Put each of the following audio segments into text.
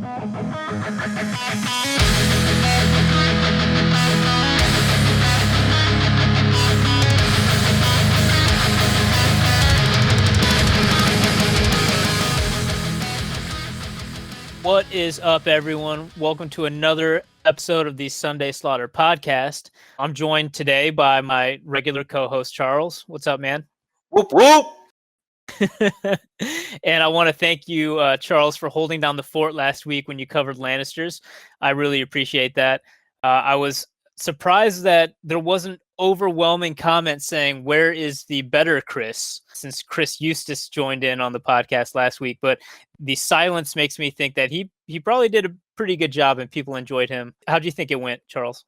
What is up, everyone? Welcome to another episode of the Sunday Slaughter podcast. I'm joined today by my regular co-host, Charles. What's up, man? Whoop, whoop. And I want to thank you, Charles, for holding down the fort last week when you covered Lannisters. I really appreciate that. I was surprised that there wasn't overwhelming comments saying, where is the better Chris? Since Chris Eustace joined in on the podcast last week, but the silence makes me think that he probably did a pretty good job and people enjoyed him. How do you think it went, Charles?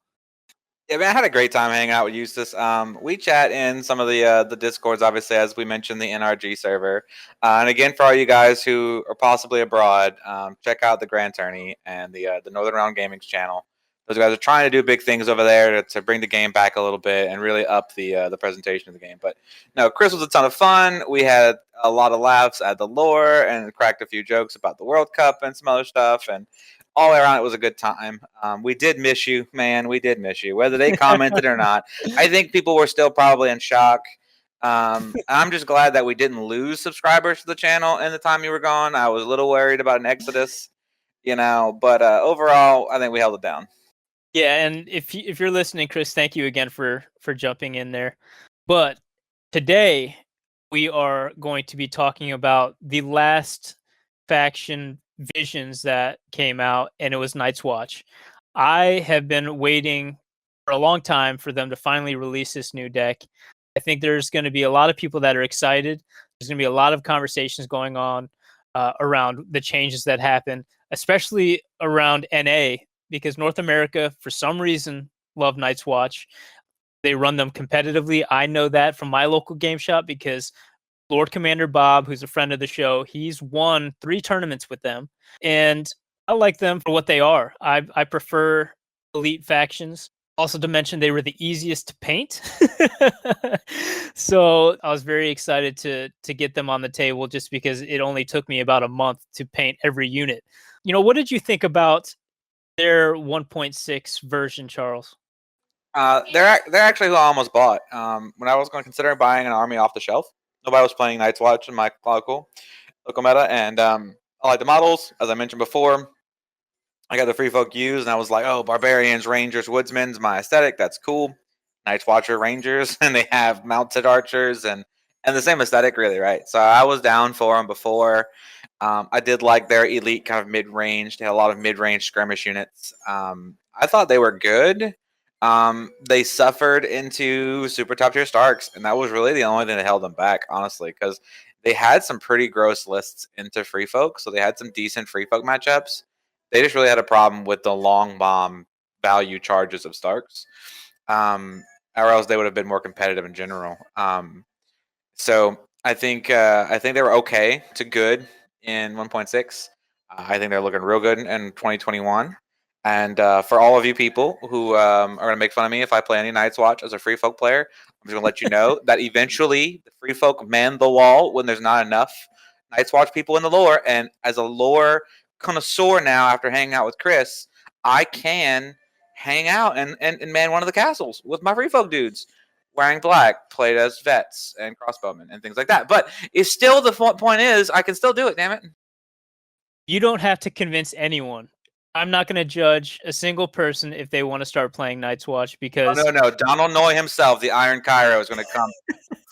Yeah, man, I had a great time hanging out with Eustace. We chat in some of the Discords, obviously, as we mentioned, the NRG server. And again, for all you guys who are possibly abroad, check out the Grand Tourney and the Northern Round Gaming's channel. Those guys are trying to do big things over there to bring the game back a little bit and really up the presentation of the game. But no, Chris was a ton of fun. We had a lot of laughs at the lore and cracked a few jokes about the World Cup and some other stuff. And all the way around, it was a good time. We did miss you, man. We did miss you. Whether they commented or not, I think people were still probably in shock. I'm just glad that we didn't lose subscribers to the channel in the time you were gone. I was a little worried about an exodus, but overall, I think we held it down. Yeah, and if you're listening, Chris, thank you again for jumping in there. But today we are going to be talking about the last faction visions that came out, and it was Night's Watch. I have been waiting for a long time for them to finally release this new deck. I think there's going to be a lot of people that are excited. There's going to be a lot of conversations going on around the changes that happen, especially around NA, because North America, for some reason, love Night's Watch. They run them competitively. I know that from my local game shop because Lord Commander Bob, who's a friend of the show, he's won 3 tournaments with them. And I like them for what they are. I prefer elite factions. Also to mention, they were the easiest to paint. So I was very excited to get them on the table just because it only took me about a month to paint every unit. What did you think about their 1.6 version, Charles? They're actually who I almost bought. When I was going to consider buying an army off the shelf, nobody was playing Night's Watch in my local meta, and I like the models, as I mentioned before. I got the Free Folk used, and I was like, oh, Barbarians, Rangers, Woodsmen's my aesthetic. That's cool. Night's Watcher Rangers, and they have mounted archers and the same aesthetic, really, right? So I was down for them before. I did like their elite kind of mid-range. They had a lot of mid-range skirmish units. I thought they were good. They suffered into super top tier Starks, and that was really the only thing that held them back, honestly, because they had some pretty gross lists into Free Folk, so they had some decent Free Folk matchups. They just really had a problem with the long bomb value charges of Starks, or else they would have been more competitive in general. So I think they were okay to good in 1.6. I think they're looking real good in 2021. And for all of you people who are going to make fun of me if I play any Night's Watch as a Free Folk player, I'm just going to let you know that eventually the Free Folk man the wall when there's not enough Night's Watch people in the lore. And as a lore connoisseur now, after hanging out with Chris, I can hang out and man one of the castles with my Free Folk dudes wearing black, played as vets and crossbowmen and things like that. But it's still, the point is, I can still do it, damn it. You don't have to convince anyone. I'm not going to judge a single person if they want to start playing Night's Watch because... No. Donald Noye himself, the Iron Cairo, is going to come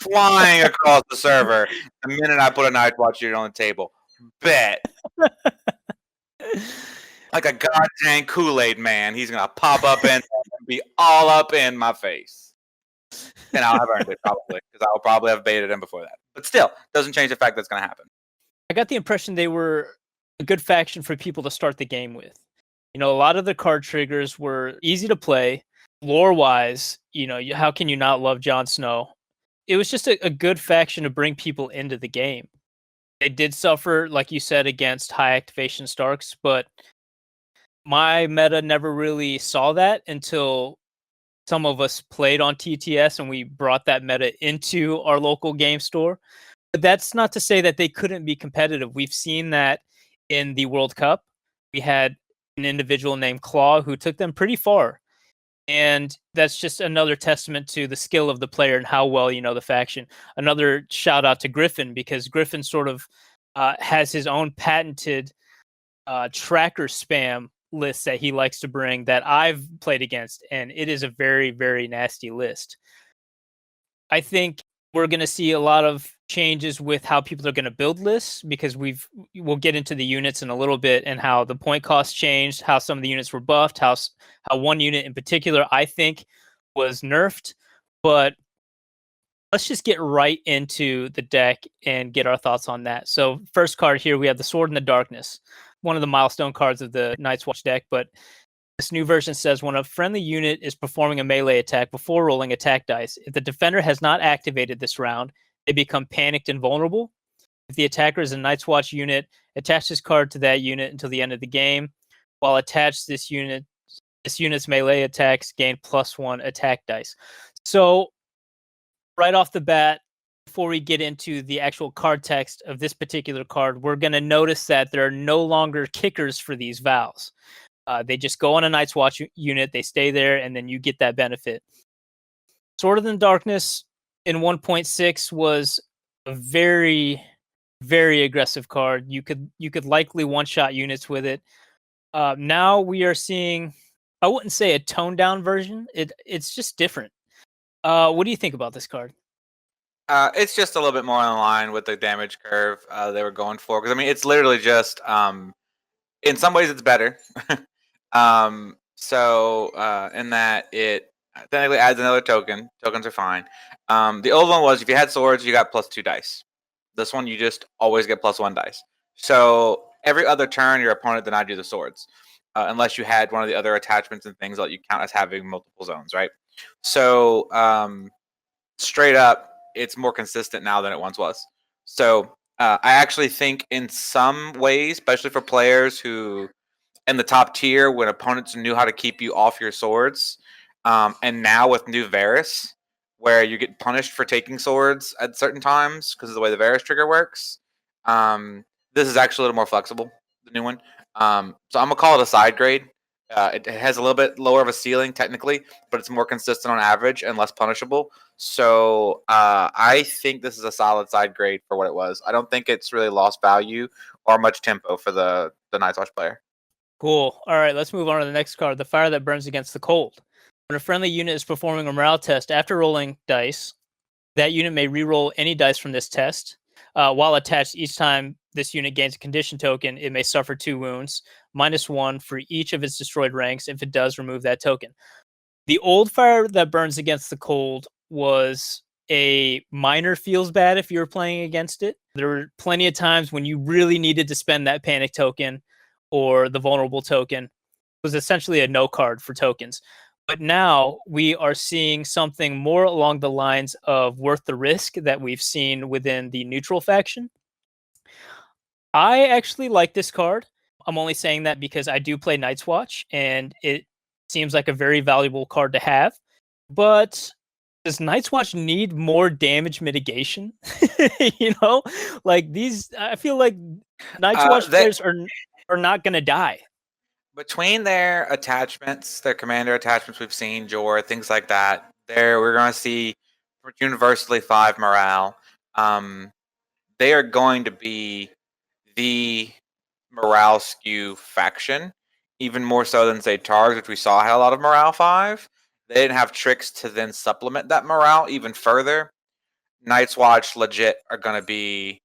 flying across the server the minute I put a Night's Watch unit on the table. Bet. Like a goddamn Kool-Aid man, he's going to pop up and be all up in my face. And I'll have earned it, probably, because I'll probably have baited him before that. But still, doesn't change the fact that's going to happen. I got the impression they were a good faction for people to start the game with. A lot of the card triggers were easy to play. Lore-wise, how can you not love Jon Snow? It was just a good faction to bring people into the game. They did suffer, like you said, against high activation Starks, but my meta never really saw that until some of us played on TTS and we brought that meta into our local game store. But that's not to say that they couldn't be competitive. We've seen that in the World Cup. we had an individual named Claw who took them pretty far. And that's just another testament to the skill of the player and how well you know the faction. Another shout out to Griffin, because Griffin sort of has his own patented tracker spam list that he likes to bring that I've played against, and it is a very, very nasty list. I think we're going to see a lot of changes with how people are going to build lists, because we'll get into the units in a little bit and how the point cost changed, how some of the units were buffed, how one unit in particular I think was nerfed. But let's just get right into the deck and get our thoughts on that. So first card here, we have the Sword in the Darkness, one of the milestone cards of the Night's Watch deck. But this new version says when a friendly unit is performing a melee attack before rolling attack dice, if the defender has not activated this round, they become panicked and vulnerable. If the attacker is a Night's Watch unit, attach this card to that unit until the end of the game. While attached, this unit's melee attacks gain +1 attack dice. So right off the bat, before we get into the actual card text of this particular card, we're going to notice that there are no longer kickers for these vows. They just go on a Night's Watch unit, they stay there, and then you get that benefit. Sword in the Darkness in 1.6 was a very, very aggressive card. You could likely one-shot units with it. Now we are seeing, I wouldn't say a toned-down version. It's just different. What do you think about this card? It's just a little bit more in line with the damage curve they were going for. Because, I mean, it's literally just, in some ways, it's better. In that it technically adds another token. Tokens are fine. The old one was if you had swords, you got +2 dice. This one, you just always get +1 dice. So every other turn, your opponent denied you the swords, unless you had one of the other attachments and things that you count as having multiple zones, right? So straight up, it's more consistent now than it once was. So I actually think in some ways, especially for players who in the top tier, when opponents knew how to keep you off your swords, and now with new Varus, where you get punished for taking swords at certain times because of the way the Varus trigger works, this is actually a little more flexible, the new one. So I'm gonna call it a side grade. It has a little bit lower of a ceiling technically, but it's more consistent on average and less punishable. So I think this is a solid side grade for what it was. I don't think it's really lost value or much tempo for the Night's Watch player. Cool. All right, let's move on to the next card, the Fire That Burns Against the Cold. When a friendly unit is performing a morale test after rolling dice, that unit may reroll any dice from this test. While attached, each time this unit gains a condition token, it may suffer 2 wounds, -1 for each of its destroyed ranks. If it does, remove that token. The old Fire That Burns Against the Cold was a minor feels bad if you were playing against it. There were plenty of times when you really needed to spend that panic token or the vulnerable token. It was essentially a no card for tokens. But now we are seeing something more along the lines of worth the risk that we've seen within the neutral faction. I actually like this card. I'm only saying that because I do play Night's Watch, and it seems like a very valuable card to have. But does Night's Watch need more damage mitigation? Like these, I feel like Night's Watch players are not going to die. Between their attachments, their commander attachments we've seen, Jor, things like that, we're going to see universally 5 morale. They are going to be the morale skew faction, even more so than, say, Targs, which we saw had a lot of morale 5. They didn't have tricks to then supplement that morale even further. Night's Watch legit are going to be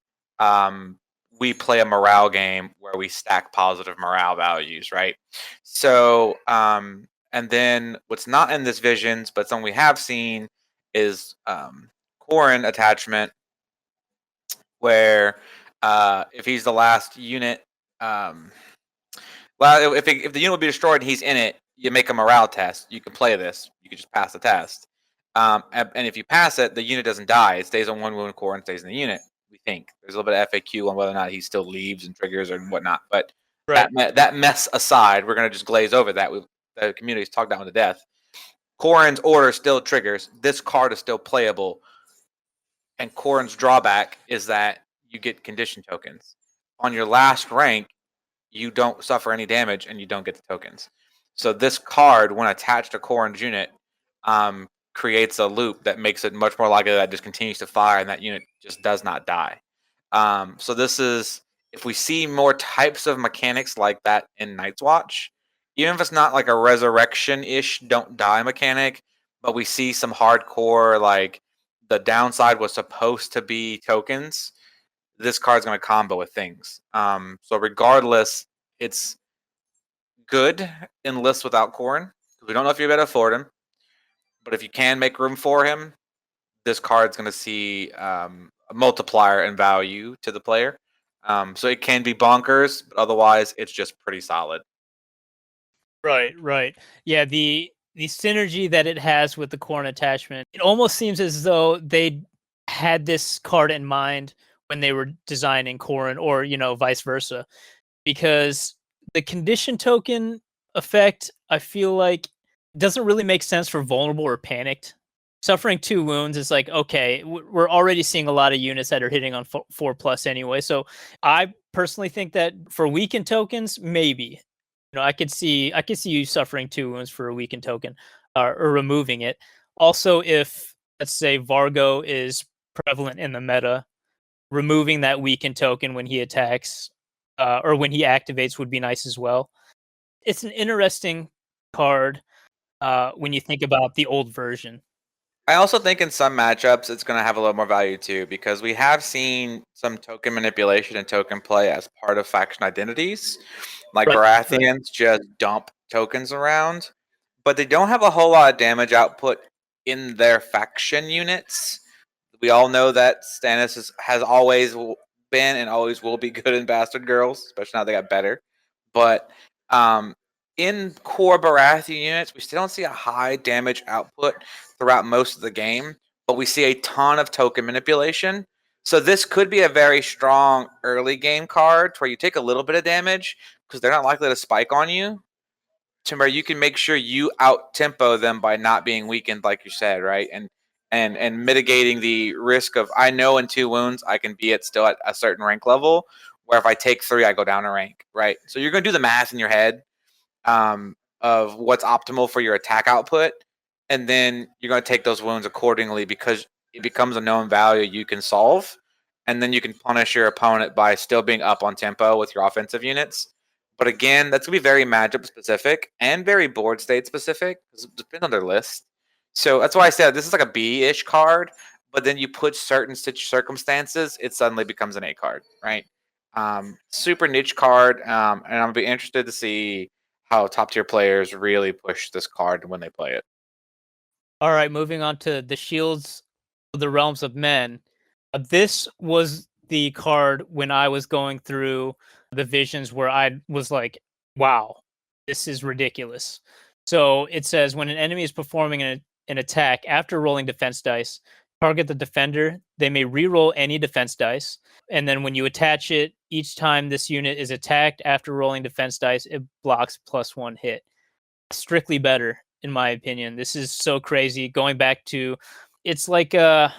we play a morale game where we stack positive morale values, right? So, and then what's not in this Visions, but something we have seen is Corrin attachment, where if he's the last unit, if the unit will be destroyed and he's in it, you make a morale test. You can play this. You can just pass the test. And if you pass it, the unit doesn't die. It stays on 1 wound core and stays in the unit. We think there's a little bit of FAQ on whether or not he still leaves and triggers or whatnot. But Right. that mess aside, we're gonna just glaze over that. The community's talked down to death. Corrin's order still triggers. This card is still playable, and Corrin's drawback is that you get condition tokens on your last rank. you don't suffer any damage and you don't get the tokens. So this card, when attached to Corrin's unit, creates a loop that makes it much more likely that it just continues to fire and that unit just does not die. So this is, if we see more types of mechanics like that in Night's Watch, even if it's not like a resurrection-ish don't die mechanic, but we see some hardcore, like the downside was supposed to be tokens, this card's going to combo with things. So regardless, it's good in lists without Corrin. We don't know if you're able to afford him, but if you can make room for him, this card's going to see a multiplier in value to the player. So it can be bonkers, but otherwise it's just pretty solid. Right. Yeah, the synergy that it has with the Corn attachment, it almost seems as though they had this card in mind when they were designing Corrin, or vice versa, because the condition token effect, I feel like, doesn't really make sense for vulnerable or panicked. Suffering 2 wounds is like, okay, we're already seeing a lot of units that are hitting on 4+ anyway. So I personally think that for weakened tokens, maybe. I could see you suffering 2 wounds for a weakened token, or removing it. Also, if let's say Vargo is prevalent in the meta, removing that weakened token when he attacks, or when he activates, would be nice as well. It's an interesting card when you think about the old version. I also think in some matchups it's going to have a little more value too, because we have seen some token manipulation and token play as part of faction identities. Like Right. Baratheons just dump tokens around, but they don't have a whole lot of damage output in their faction units. We all know that Stannis has always been and always will be good in Bastard Girls, especially now they got better. But in core Baratheon units, we still don't see a high damage output throughout most of the game, but we see a ton of token manipulation. So this could be a very strong early game card where you take a little bit of damage because they're not likely to spike on you, to where you can make sure you out tempo them by not being weakened, like you said, right? And mitigating the risk of, I know in 2 wounds I can be still at a certain rank level, where if I take 3 I go down a rank, right? So you're going to do the math in your head, of what's optimal for your attack output, and then you're going to take those wounds accordingly because it becomes a known value you can solve, and then you can punish your opponent by still being up on tempo with your offensive units. But again, that's going to be very matchup specific and very board state specific, because it depends on their list. So that's why I said this is like a B-ish card, but then you put certain circumstances, it suddenly becomes an A card, right? Super niche card, and I'll be interested to see how top tier players really push this card when they play it. All right, moving on to the Shields of the Realms of Men. This was the card when I was going through the visions where I was like, wow, this is ridiculous. So it says when an enemy is performing an attack after rolling defense dice, target the defender. They may reroll any defense dice. And then when you attach it, each time this unit is attacked after rolling defense dice, it blocks +1 hit. Strictly better, in my opinion. This is so crazy. Going back to, it's like a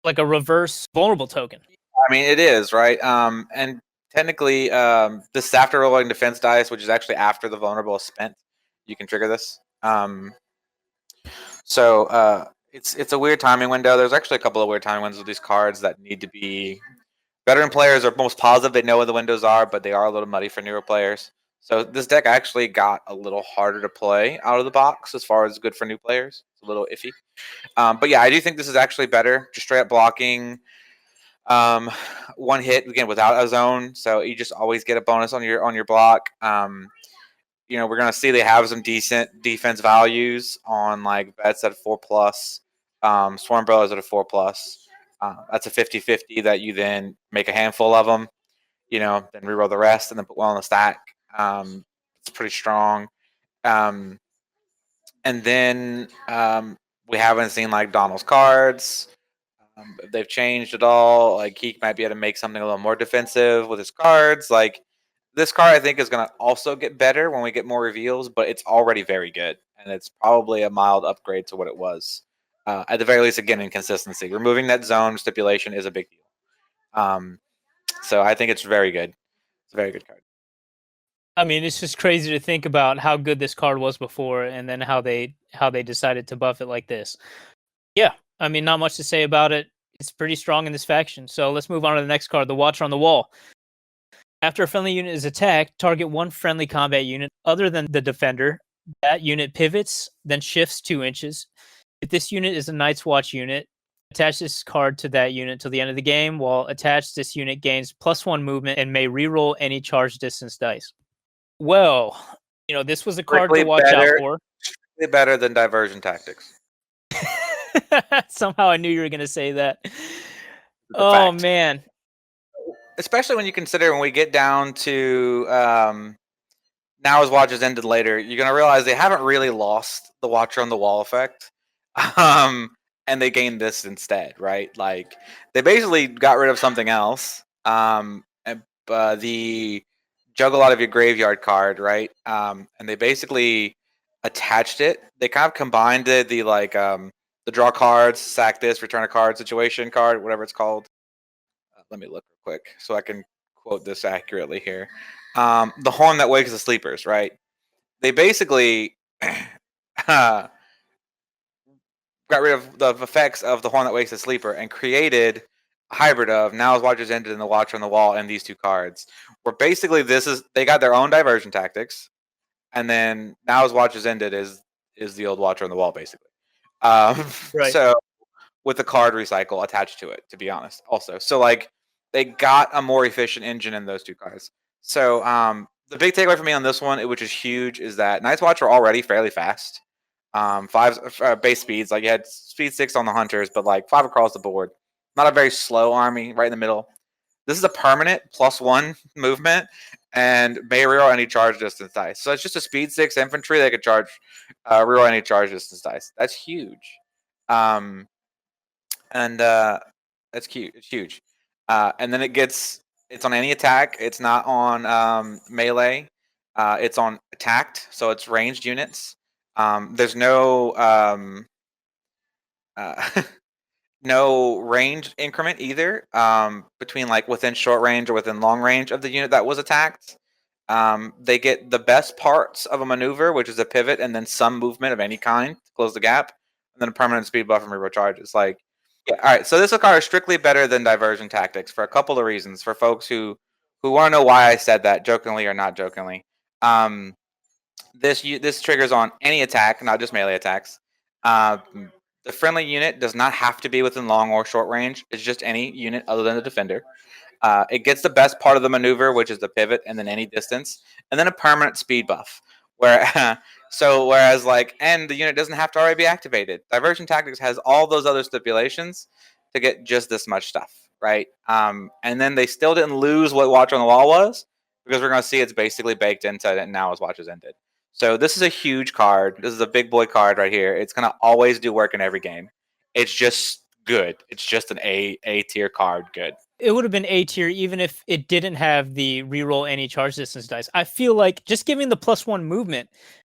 reverse vulnerable token. I mean, it is, right? And technically, this is after rolling defense dice, which is actually after the vulnerable is spent. You can trigger this. So it's a weird timing window. There's actually a couple of weird timing windows with these cards that need to be. Veteran players are most positive they know what the windows are, but they are a little muddy for newer players. So this deck actually got a little harder to play out of the box as far as good for new players. It's a little iffy. But yeah, I do think this is actually better. Just straight up blocking, one hit again without a zone, so you just always get a bonus on your block. We're gonna see they have some decent defense values on like vets at 4+, swarm bros at a 4+. That's a 50-50 that you then make a handful of them, then reroll the rest and then put one on the stack. It's pretty strong. And then we haven't seen like Donald's cards. If they've changed at all, like he might be able to make something a little more defensive with his cards. Like this card, I think, is going to also get better when we get more reveals, but it's already very good, and it's probably a mild upgrade to what it was. At the very least, again, inconsistency. Removing that zone stipulation is a big deal. So I think it's very good. It's a very good card. I mean, it's just crazy to think about how good this card was before, and then how they decided to buff it like this. Yeah, I mean, not much to say about it. It's pretty strong in this faction. So let's move on to the next card, the Watcher on the Wall. After a friendly unit is attacked, target one friendly combat unit other than the defender. That unit pivots, then shifts 2 inches. If this unit is a Night's Watch unit, attach this card to that unit till the end of the game. While attached, this unit gains +1 movement and may reroll any charge distance dice. Well, this was a card to watch out for. Strictly better than diversion tactics. Somehow I knew you were going to say that. Oh, man. Especially when you consider when we get down to now as Watch has ended later, you're going to realize they haven't really lost the Watcher on the Wall effect. And they gained this instead, right? Like, they basically got rid of something else. The Juggle Out of Your Graveyard card, right? And they basically attached it. They kind of combined it, the draw cards, sack this, return a card situation card, whatever it's called. Let me look real quick so I can quote this accurately here. The Horn That Wakes the Sleepers, right? They basically got rid of the effects of the Horn That Wakes the Sleeper and created a hybrid of Now as Watchers Ended and the Watcher on the Wall and these two cards. Where basically they got their own diversion tactics, and then Now as Watchers Ended is the old Watcher on the Wall, basically. Right. So with the card recycle attached to it, to be honest, also. So like they got a more efficient engine in those two cards. So the big takeaway for me on this one, which is huge, is that Night's Watch are already fairly fast. 5 base speeds, like you had speed 6 on the hunters, but like 5 across the board. Not a very slow army, right in the middle. This is a permanent +1 movement and may reroll any charge distance dice. So it's just a speed 6 infantry that could reroll any charge distance dice. That's huge. And that's cute. It's huge. And then it's on any attack. It's not on melee. It's on attacked, so it's ranged units. There's no no range increment either between like within short range or within long range of the unit that was attacked. They get the best parts of a maneuver, which is a pivot and then some movement of any kind to close the gap, and then a permanent speed buff and reroll charges. Like, yeah, all right. So this card is strictly better than diversion tactics for a couple of reasons. For folks who want to know why I said that, jokingly or not jokingly, this triggers on any attack, not just melee attacks. The friendly unit does not have to be within long or short range. It's just any unit other than the defender. It gets the best part of the maneuver, which is the pivot, and then any distance, and then a permanent speed buff. Whereas and the unit doesn't have to already be activated. Diversion Tactics has all those other stipulations to get just this much stuff, right? And then they still didn't lose what Watch on the Wall was, because we're going to see it's basically baked into it now as Watch has ended. So this is a huge card. This is a big boy card right here. It's going to always do work in every game. It's just good. It's just an A tier card. Good. It would have been A tier even if it didn't have the reroll any charge distance dice. I feel like just giving the +1 movement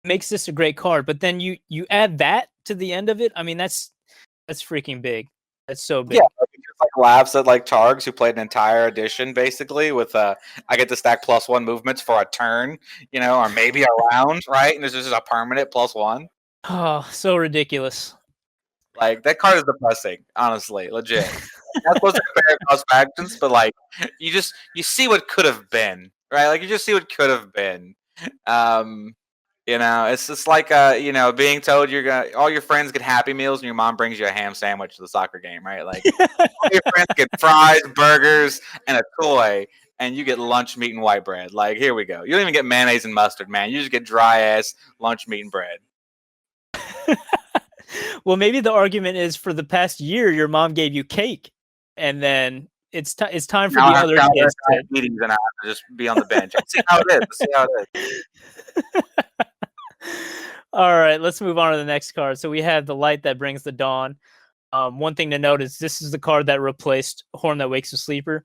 makes this a great card, but then you add that to the end of it. I mean, that's freaking big. That's so big. Yeah, like laughs at like Targs who played an entire edition basically with I get to stack +1 movements for a turn, or maybe a round, right? And this is just a permanent +1. Oh, so ridiculous. Like, that card is depressing, honestly, legit. Not supposed to compare across factions, but like you see what could have been, right? Like you just see what could have been. It's just like being told all your friends get Happy Meals and your mom brings you a ham sandwich to the soccer game, right? Like all your friends get fries, burgers, and a toy, and you get lunch meat and white bread. Like, here we go. You don't even get mayonnaise and mustard, man. You just get dry ass lunch meat and bread. Well, maybe the argument is for the past year your mom gave you cake, and then it's time for the other kids to meetings, and I have to just be on the bench. Let's see how it is. All right, let's move on to the next card. So we have the Light That Brings the Dawn. One thing to note is this is the card that replaced Horn That Wakes the Sleeper.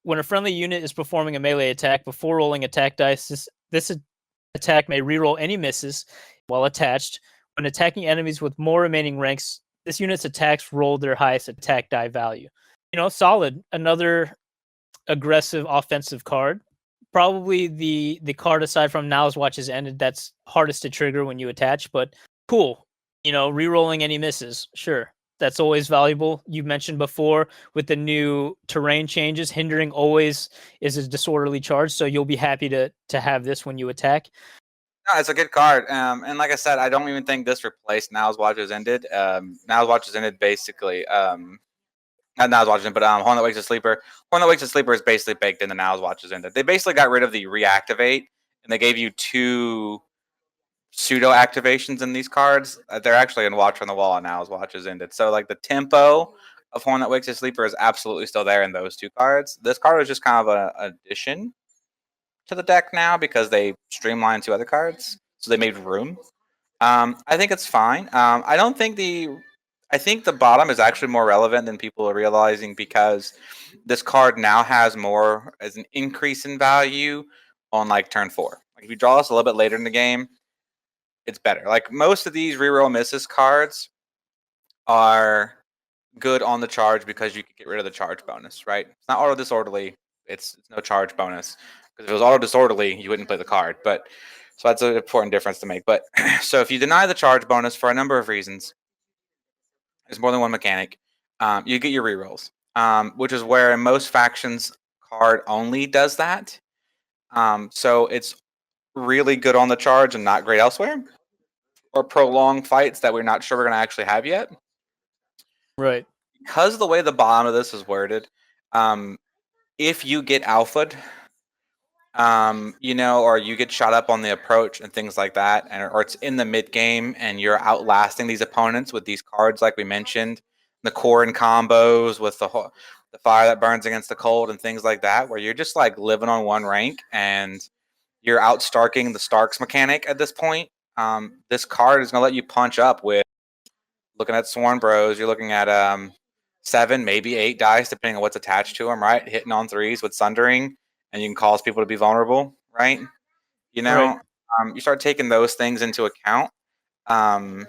When a friendly unit is performing a melee attack before rolling attack dice, this attack may reroll any misses while attached. When attacking enemies with more remaining ranks, this unit's attacks roll their highest attack die value. Solid. Another aggressive offensive card. probably the card aside from Now's Watch has ended that's hardest to trigger when you attach, but cool. Rerolling any misses, sure. That's always valuable. You mentioned before with the new terrain changes, hindering always is a disorderly charge, so you'll be happy to have this when you attack. No, it's a good card. And like I said, I don't even think this replaced Now's Watch has ended. Now's Watch has ended basically. Not Now's Watch has ended, but Horn That Wakes a Sleeper. Horn That Wakes a Sleeper is basically baked into Now's Watch has ended. They basically got rid of the reactivate, and they gave you 2 pseudo activations in these cards. They're actually in Watch on the Wall, and Now's Watch has ended. So like the tempo of Horn That Wakes a Sleeper is absolutely still there in those 2 cards. This card is just kind of an addition to the deck now because they streamlined 2 other cards, so they made room. I think it's fine. I don't think I think the bottom is actually more relevant than people are realizing because this card now has more as an increase in value on like turn 4. Like if you draw this a little bit later in the game, it's better. Like most of these reroll misses cards are good on the charge because you can get rid of the charge bonus, right? It's not auto disorderly. It's no charge bonus. Because if it was auto disorderly, you wouldn't play the card. But so that's an important difference to make. But so if you deny the charge bonus for a number of reasons, there's more than one mechanic. You get your rerolls, which is where most factions card only does that. So it's really good on the charge and not great elsewhere, or prolonged fights that we're not sure we're going to actually have yet. Right. Because of the way the bottom of this is worded, if you get alphaed, or you get shot up on the approach and things like that, or it's in the mid game and you're outlasting these opponents with these cards like we mentioned, the core and combos with the fire that burns against the cold and things like that, where you're just like living on one rank and you're outstarking the Starks mechanic at this point. This card is going to let you punch up with looking at Sworn Bros. You're looking at 7, maybe 8 dice, depending on what's attached to them, right? Hitting on 3s with Sundering, and you can cause people to be vulnerable, right? Right. You start taking those things into account. Um,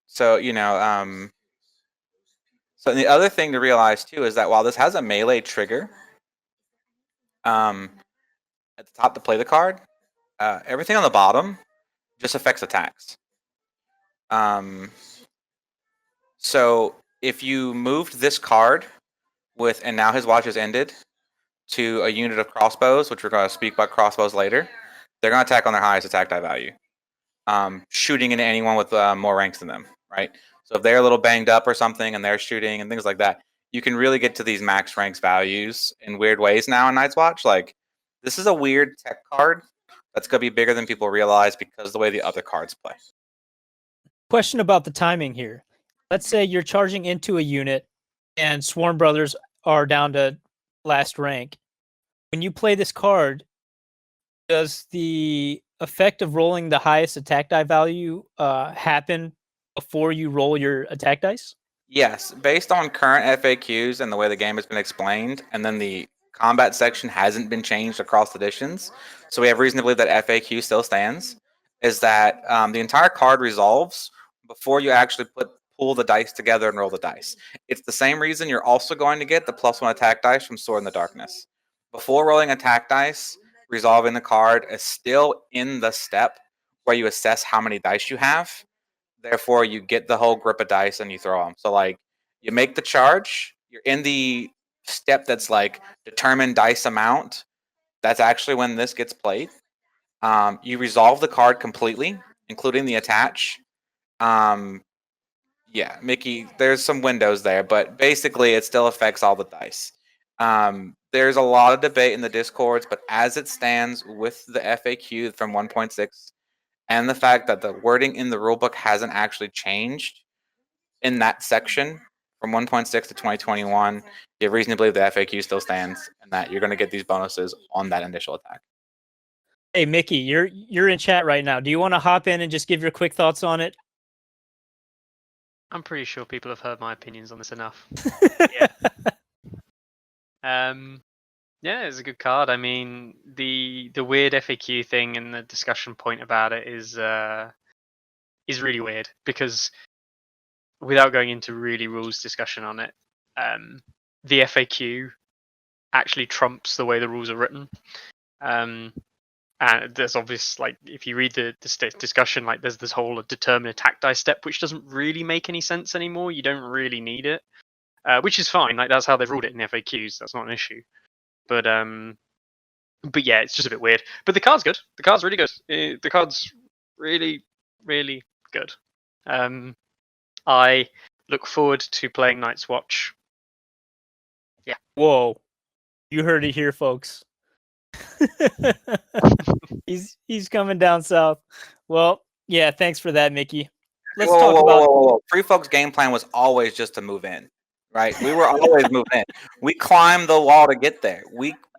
so so the other thing to realize too is that while this has a melee trigger, at the top to play the card, everything on the bottom just affects attacks. So if you moved this card with, and now his watch has ended, to a unit of crossbows, which we're going to speak about crossbows later, they're going to attack on their highest attack die value, shooting into anyone with more ranks than them, right? So if they're a little banged up or something and they're shooting and things like that, you can really get to these max ranks values in weird ways now in Night's Watch. Like, this is a weird tech card that's going to be bigger than people realize because of the way the other cards play. Question about the timing here. Let's say you're charging into a unit and Swarm Brothers are down to last rank. When you play this card, does the effect of rolling the highest attack die value happen before you roll your attack dice? Yes, based on current FAQs and the way the game has been explained, and then the combat section hasn't been changed across editions, so we have reason to believe that FAQ still stands, is that the entire card resolves before you actually pull the dice together and roll the dice. It's the same reason you're also going to get the +1 attack dice from Sword in the Darkness. Before rolling attack dice, resolving the card is still in the step where you assess how many dice you have. Therefore, you get the whole grip of dice and you throw them. So, like, you make the charge. You're in the step that's like determine dice amount. That's actually when this gets played. You resolve the card completely, including the attach. Yeah, Mickey, there's some windows there, but basically it still affects all the dice. There's a lot of debate in the discords, but as it stands with the FAQ from 1.6 and the fact that the wording in the rulebook hasn't actually changed in that section from 1.6 to 2021, you have reason to believe the FAQ still stands and that you're going to get these bonuses on that initial attack. Hey Mickey, you're in chat right now. Do you want to hop in and just give your quick thoughts on it? I'm pretty sure people have heard my opinions on this enough. Yeah, it's a good card. I mean, the weird FAQ thing and the discussion point about it is really weird because without going into really rules discussion on it, the FAQ actually trumps the way the rules are written. And there's obvious, like, if you read the discussion, like, there's this whole determine attack die step, which doesn't really make any sense anymore. You don't really need it, which is fine. Like, that's how they've ruled it in the FAQs. That's not an issue. But yeah, it's just a bit weird. But the card's good. The card's really good. The card's really, really good. I look forward to playing Night's Watch. Yeah. Whoa, you heard it here, folks. he's coming down south. Well, yeah, thanks for that, Mickey. Let's talk about. Whoa. Free Folk's game plan was always just to move in, right? We were always moving in. We climbed the wall to get there.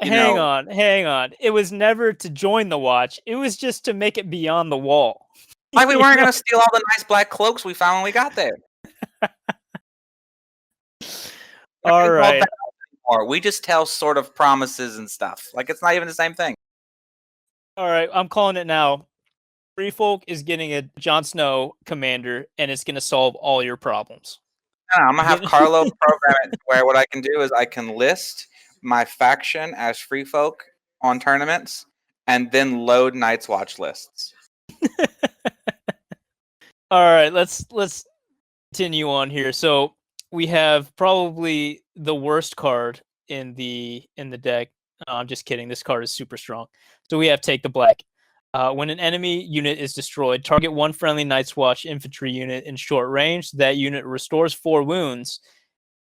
Hang on. It was never to join the watch. It was just to make it beyond the wall. Like we weren't gonna steal all the nice black cloaks we found when we got there. All right. Or we just tell sort of promises and stuff. Like it's not even the same thing. All right, I'm calling it now. Free Folk is getting a Jon Snow commander, and it's going to solve all your problems. No, I'm gonna have Carlo program it where what I can do is I can list my faction as Free Folk on tournaments, and then load Night's Watch lists. All right, let's continue on here. So we have probably the worst card in the deck. I'm just kidding. This card is super strong. So we have Take the Black. When an enemy unit is destroyed, target one friendly Night's Watch infantry unit in short range. That unit restores 4 wounds.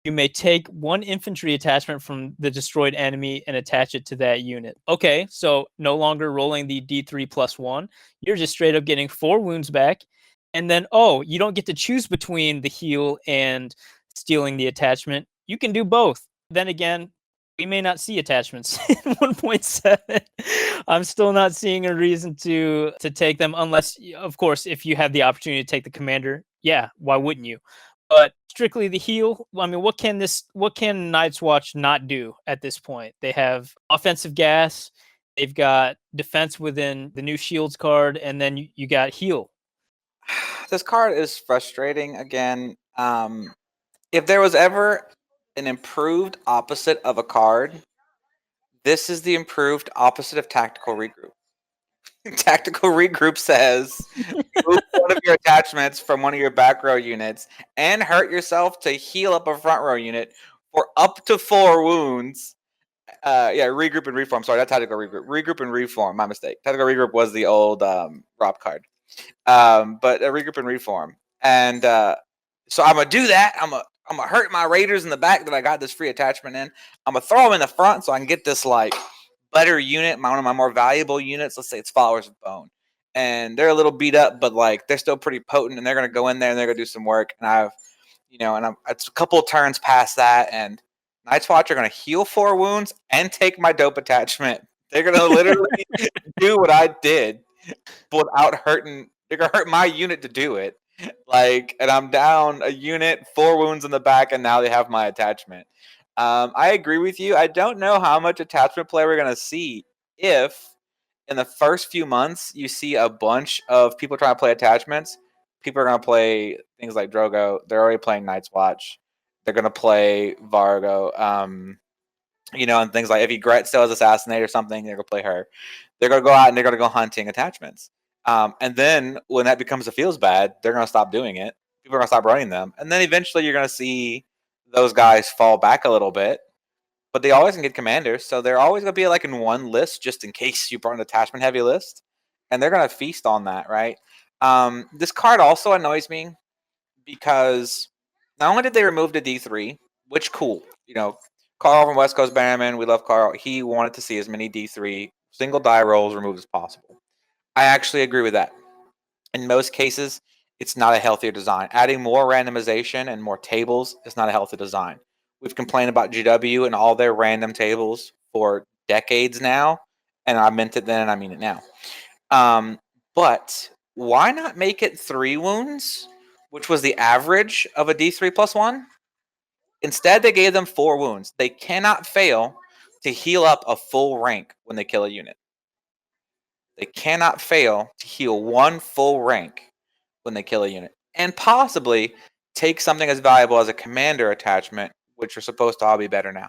You may take 1 infantry attachment from the destroyed enemy and attach it to that unit. Okay, so no longer rolling the D3 plus 1. You're just straight up getting 4 wounds back. And then, you don't get to choose between the heal and stealing the attachment. You can do both. Then again, we may not see attachments in 1.7. I'm still not seeing a reason to take them unless, of course, if you have the opportunity to take the commander. Yeah, why wouldn't you? But strictly the heal, I mean, what can Night's Watch not do at this point? They have offensive gas, they've got defense within the new shields card, and then you got heal. This card is frustrating again. If there was ever an improved opposite of a card, this is the improved opposite of Tactical Regroup. Tactical Regroup says move one of your attachments from one of your back row units and hurt yourself to heal up a front row unit for up to 4 wounds. Regroup and Reform. Sorry, that's Tactical Regroup. Regroup and Reform. My mistake. Tactical Regroup was the old Rob card. But Regroup and Reform. And so I'm gonna do that. I'm gonna hurt my raiders in the back that I got this free attachment in. I'm gonna throw them in the front so I can get this like better unit, one of my more valuable units. Let's say it's Followers of Bone, and they're a little beat up, but like they're still pretty potent, and they're gonna go in there and they're gonna do some work. And it's a couple of turns past that, and Night's Watch are gonna heal 4 wounds and take my dope attachment. They're gonna literally do what I did, but without hurting. They're gonna hurt my unit to do it. And I'm down a unit, 4 wounds in the back, and now they have my attachment. I agree with you. I don't know how much attachment play we're gonna see if in the first few months you see a bunch of people trying to play attachments. People are gonna play things like Drogo. They're already playing Night's Watch. They're gonna play Vargo. And things like if Ygritte still has Assassinate or something, they're gonna play her. They're gonna go out and they're gonna go hunting attachments. And then when that becomes a feels bad, they're going to stop doing it. People are going to stop running them. And then eventually you're going to see those guys fall back a little bit. But they always can get commanders. So they're always going to be like in one list just in case you brought an attachment heavy list. And they're going to feast on that, right? This card also annoys me because not only did they remove the D3, which cool. Carl from West Coast Bannerman, we love Carl. He wanted to see as many D3 single die rolls removed as possible. I actually agree with that. In most cases, it's not a healthier design. Adding more randomization and more tables is not a healthy design. We've complained about GW and all their random tables for decades now, and I meant it then and I mean it now. But why not make it 3 wounds, which was the average of a D3 plus 1? Instead, they gave them 4 wounds. They cannot fail to heal up a full rank when they kill a unit. They cannot fail to heal 1 full rank when they kill a unit. And possibly take something as valuable as a commander attachment, which are supposed to all be better now.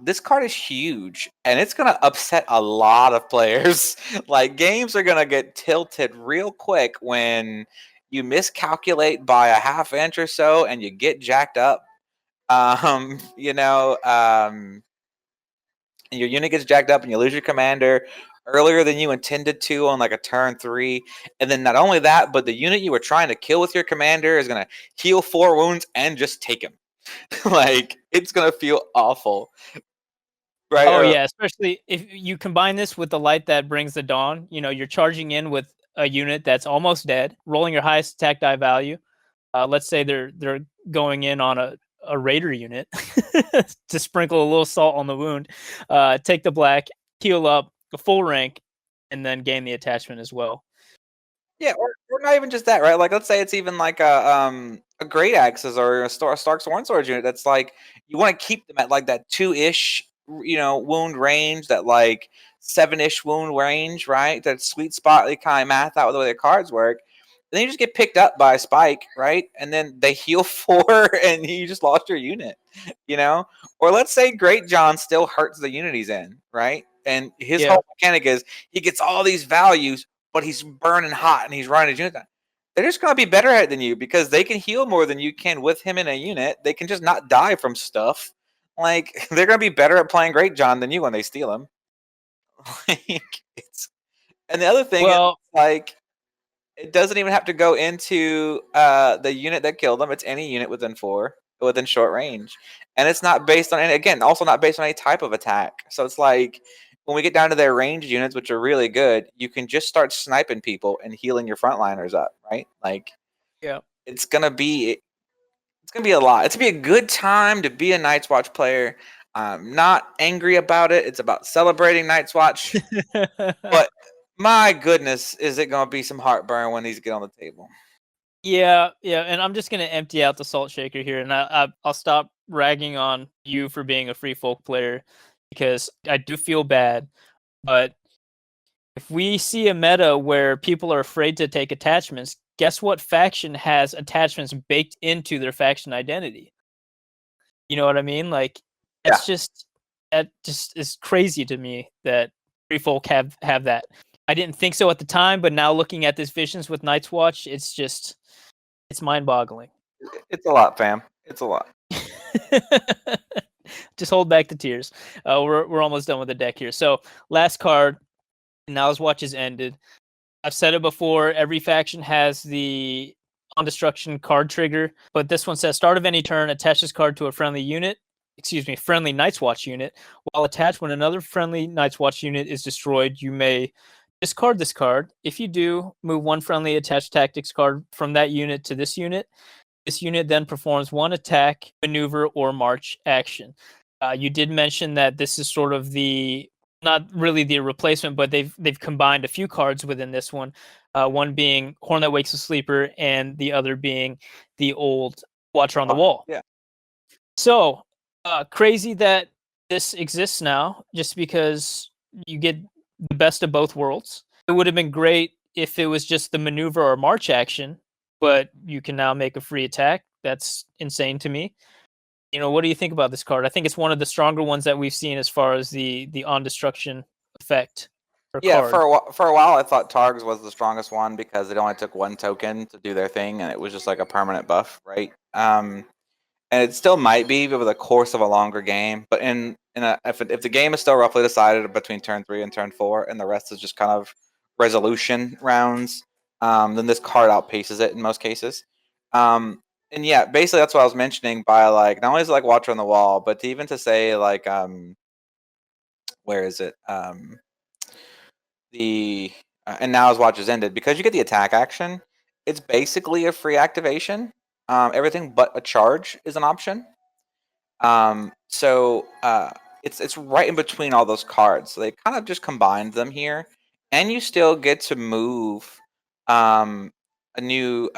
This card is huge, and it's gonna upset a lot of players. Like games are gonna get tilted real quick when you miscalculate by a half inch or so, and you get jacked up. You know, and your unit gets jacked up, and you lose your commander earlier than you intended to on like a turn 3. And then not only that, but the unit you were trying to kill with your commander is gonna heal 4 wounds and just take him. Like it's gonna feel awful. Right. Oh yeah, especially if you combine this with the light that brings the dawn. You know, you're charging in with a unit that's almost dead, rolling your highest attack die value. Let's say they're going in on a raider unit to sprinkle a little salt on the wound. Take the black, heal up a full rank, and then gain the attachment as well. Yeah, or not even just that, right? Like, let's say it's even like a Great Axes or a Stark Sworn Swords unit. That's like you want to keep them at like that 2-ish, wound range, that like 7-ish wound range, right? That sweet spot. They kind of math out with the way the cards work. And then you just get picked up by a spike, right? And then they heal 4, and you just lost your unit, Or let's say Great John still hurts the unit he's in, right? And his whole mechanic is he gets all these values, but he's burning hot and he's running a unit. They're just going to be better at it than you because they can heal more than you can with him in a unit. They can just not die from stuff. Like, they're going to be better at playing Great John than you when they steal him. And the other thing is, like, it doesn't even have to go into the unit that killed them. It's any unit within short range. And it's not based on, and again, also not based on any type of attack. So it's like, when we get down to their ranged units, which are really good, you can just start sniping people and healing your frontliners up, right? Like, it's gonna be a lot. It's gonna be a good time to be a Night's Watch player. I'm not angry about it. It's about celebrating Night's Watch. But my goodness, is it gonna be some heartburn when these get on the table? Yeah, and I'm just gonna empty out the salt shaker here, and I'll stop ragging on you for being a free folk player because I do feel bad. But if we see a meta where people are afraid to take attachments, guess what faction has attachments baked into their faction identity? You know what I mean? Like that just is crazy to me that free folk have that. I didn't think so at the time, but now looking at this Visions with Night's Watch, it's mind-boggling. It's a lot, fam. It's a lot. Just hold back the tears. We're almost done with the deck here. So last card, Now's Watch is ended. I've said it before. Every faction has the on destruction card trigger, but this one says start of any turn, attach this card to a friendly Night's Watch unit. While attached, when another friendly Night's Watch unit is destroyed, you may discard this card. If you do, move one friendly attached tactics card from that unit to this unit. This unit then performs one attack, maneuver, or march action. You did mention that this is sort of not really the replacement, but they've combined a few cards within this one. One being Horn That Wakes a Sleeper, and the other being the old Watcher on the Wall. Yeah. So crazy that this exists now, just because you get the best of both worlds. It would have been great if it was just the maneuver or march action, but you can now make a free attack. That's insane to me. What do you think about this card? I think it's one of the stronger ones that we've seen as far as the on destruction effect. Yeah, for a while I thought Targs was the strongest one because it only took one token to do their thing, and it was just like a permanent buff, right? And it still might be over the course of a longer game, but if the game is still roughly decided between turn 3 and turn 4, and the rest is just kind of resolution rounds, then this card outpaces it in most cases. And yeah, basically that's what I was mentioning by like not only is it like Watcher on the Wall, but even to say like where is it? And now his watch is ended because you get the attack action. It's basically a free activation. Everything but a charge is an option. So it's right in between all those cards. So they kind of just combined them here, and you still get to move a new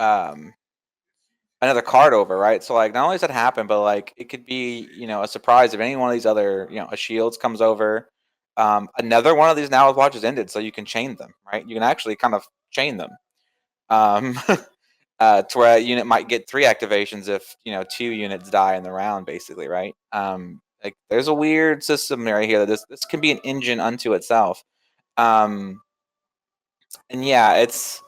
another card over, right? So like not only does that happen, but like it could be a surprise if any one of these other a shields comes over. Another one of these now watches ended, so you can chain them, right? You can actually kind of chain them. To where a unit might get 3 activations if 2 units die in the round, basically, right? Like there's a weird system right here that this can be an engine unto itself. And yeah, it's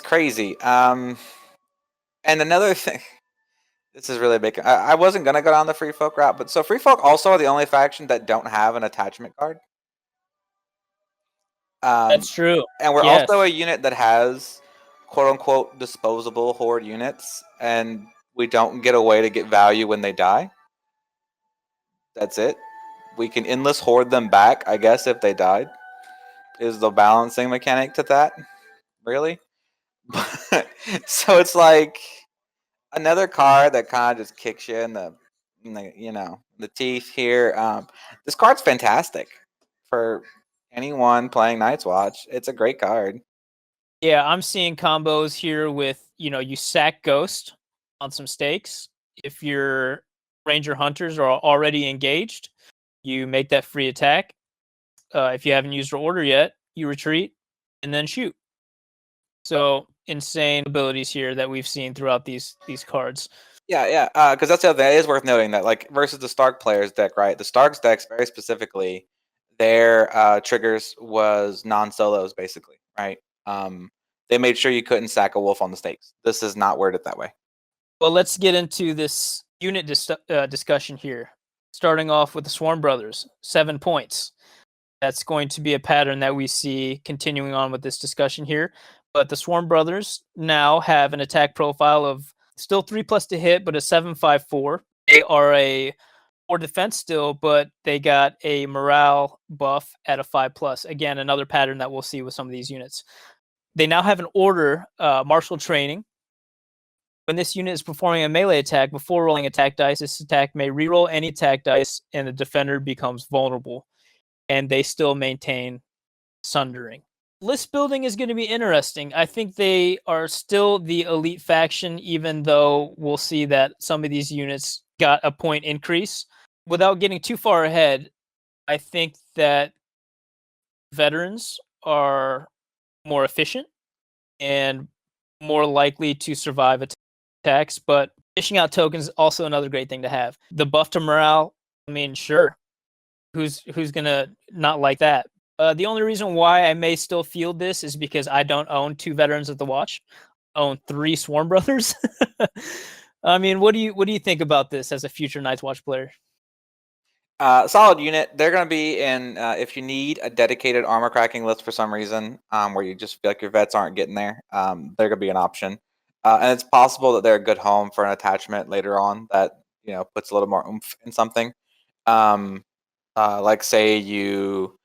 crazy. And another thing, this is really big. I wasn't gonna go down the Free Folk route, but so Free Folk also are the only faction that don't have an attachment card. That's true. And we're Yes. also a unit that has quote unquote disposable horde units, and we don't get a way to get value when they die. That's it. We can endless hoard them back, I guess, if they died. Is the balancing mechanic to that, really? So it's like another card that kind of just kicks you in the teeth here. This card's fantastic for anyone playing Night's Watch. It's a great card. Yeah, I'm seeing combos here with, you sack Ghost on some stakes. If your Ranger Hunters are already engaged, you make that free attack. If you haven't used your order yet, you retreat and then shoot. So insane abilities here that we've seen throughout these cards. Yeah. Because that's the other thing. It is worth noting that, like, versus the Stark players deck, right? The Starks decks, very specifically, their triggers was non-solos, basically, right? They made sure you couldn't sack a wolf on the stakes. This is not worded that way. Well, let's get into this unit discussion here. Starting off with the Swarm Brothers, 7 points. That's going to be a pattern that we see continuing on with this discussion here. But the Swarm Brothers now have an attack profile of still 3+ to hit, but a 7/5/4. They are a 4 defense still, but they got a morale buff at a 5+. Again, another pattern that we'll see with some of these units. They now have an order, martial training. When this unit is performing a melee attack, before rolling attack dice, this attack may reroll any attack dice, and the defender becomes vulnerable. And they still maintain Sundering. List building is going to be interesting. I think they are still the elite faction, even though we'll see that some of these units got a point increase. Without getting too far ahead, I think that veterans are more efficient and more likely to survive attacks, but dishing out tokens is also another great thing to have. The buff to morale, I mean, sure. Who's gonna not like that? The only reason why I may still field this is because I don't own 2 Veterans of the Watch. I own 3 Swarm Brothers. I mean, what do you think about this as a future Night's Watch player? Solid unit. They're going to be in, if you need a dedicated armor cracking list for some reason, where you just feel like your vets aren't getting there, they're going to be an option. And it's possible that they're a good home for an attachment later on that, puts a little more oomph in something. Like say you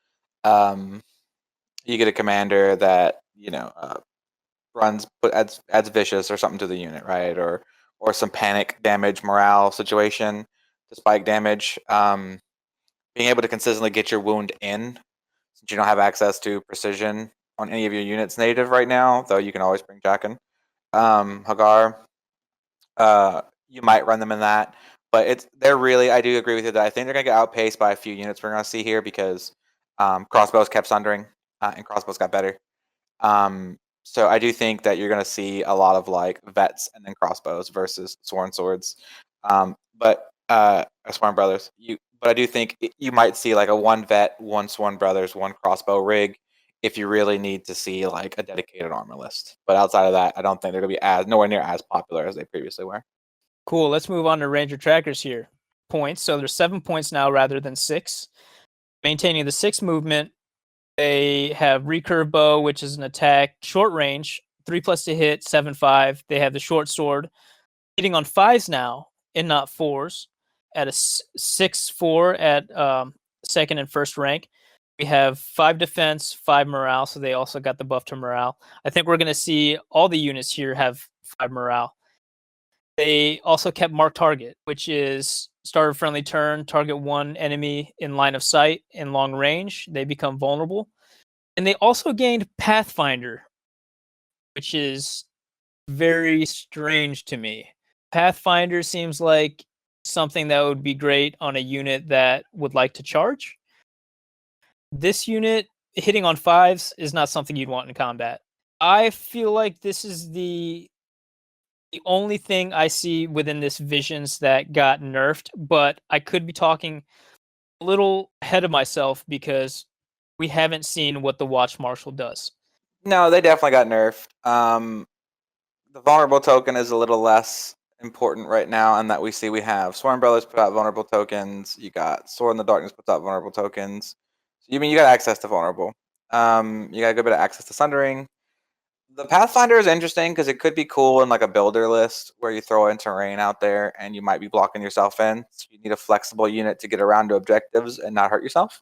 get a commander that, adds vicious or something to the unit, right? Or some panic damage morale situation to spike damage. Being able to consistently get your wound in, since you don't have access to precision on any of your units native right now, though you can always bring Jaqen. Hagar, you might run them in that, but they're really, I do agree with you that I think they're going to get outpaced by a few units we're going to see here because crossbows kept sundering and crossbows got better. So I do think that you're going to see a lot of like vets and then crossbows versus sworn swords. But Sworn Brothers, but I do think you might see like a 1 vet, 1 Sworn Brothers, 1 crossbow rig if you really need to see like a dedicated armor list. But outside of that, I don't think they're going to be nowhere near as popular as they previously were. Cool. Let's move on to Ranger Trackers here. Points. So there's 7 points now rather than 6. Maintaining the 6 movement. They have recurve bow, which is an attack short range, 3+ to hit, 7/5. They have the short sword, hitting on 5s now and not 4s. At a 6/4 at second and first rank. We have 5 defense, 5 morale, so they also got the buff to morale. I think we're going to see all the units here have 5 morale. They also kept Mark Target, which is start a friendly turn, target 1 enemy in line of sight in long range. They become vulnerable. And they also gained Pathfinder, which is very strange to me. Pathfinder seems like something that would be great on a unit that would like to charge. This unit hitting on 5s is not something you'd want in combat. I feel like this is the the only thing I see within this Visions that got nerfed, but I could be talking a little ahead of myself because we haven't seen what the Watch Marshal does. No, they definitely got nerfed. The vulnerable token is a little less important right now, and that we have Sworn Brothers put out vulnerable tokens. You got Sword in the Darkness puts out vulnerable tokens. So you got access to vulnerable. You got a good bit of access to Sundering. The Pathfinder is interesting because it could be cool in like a builder list where you throw in terrain out there and you might be blocking yourself in. So you need a flexible unit to get around to objectives and not hurt yourself.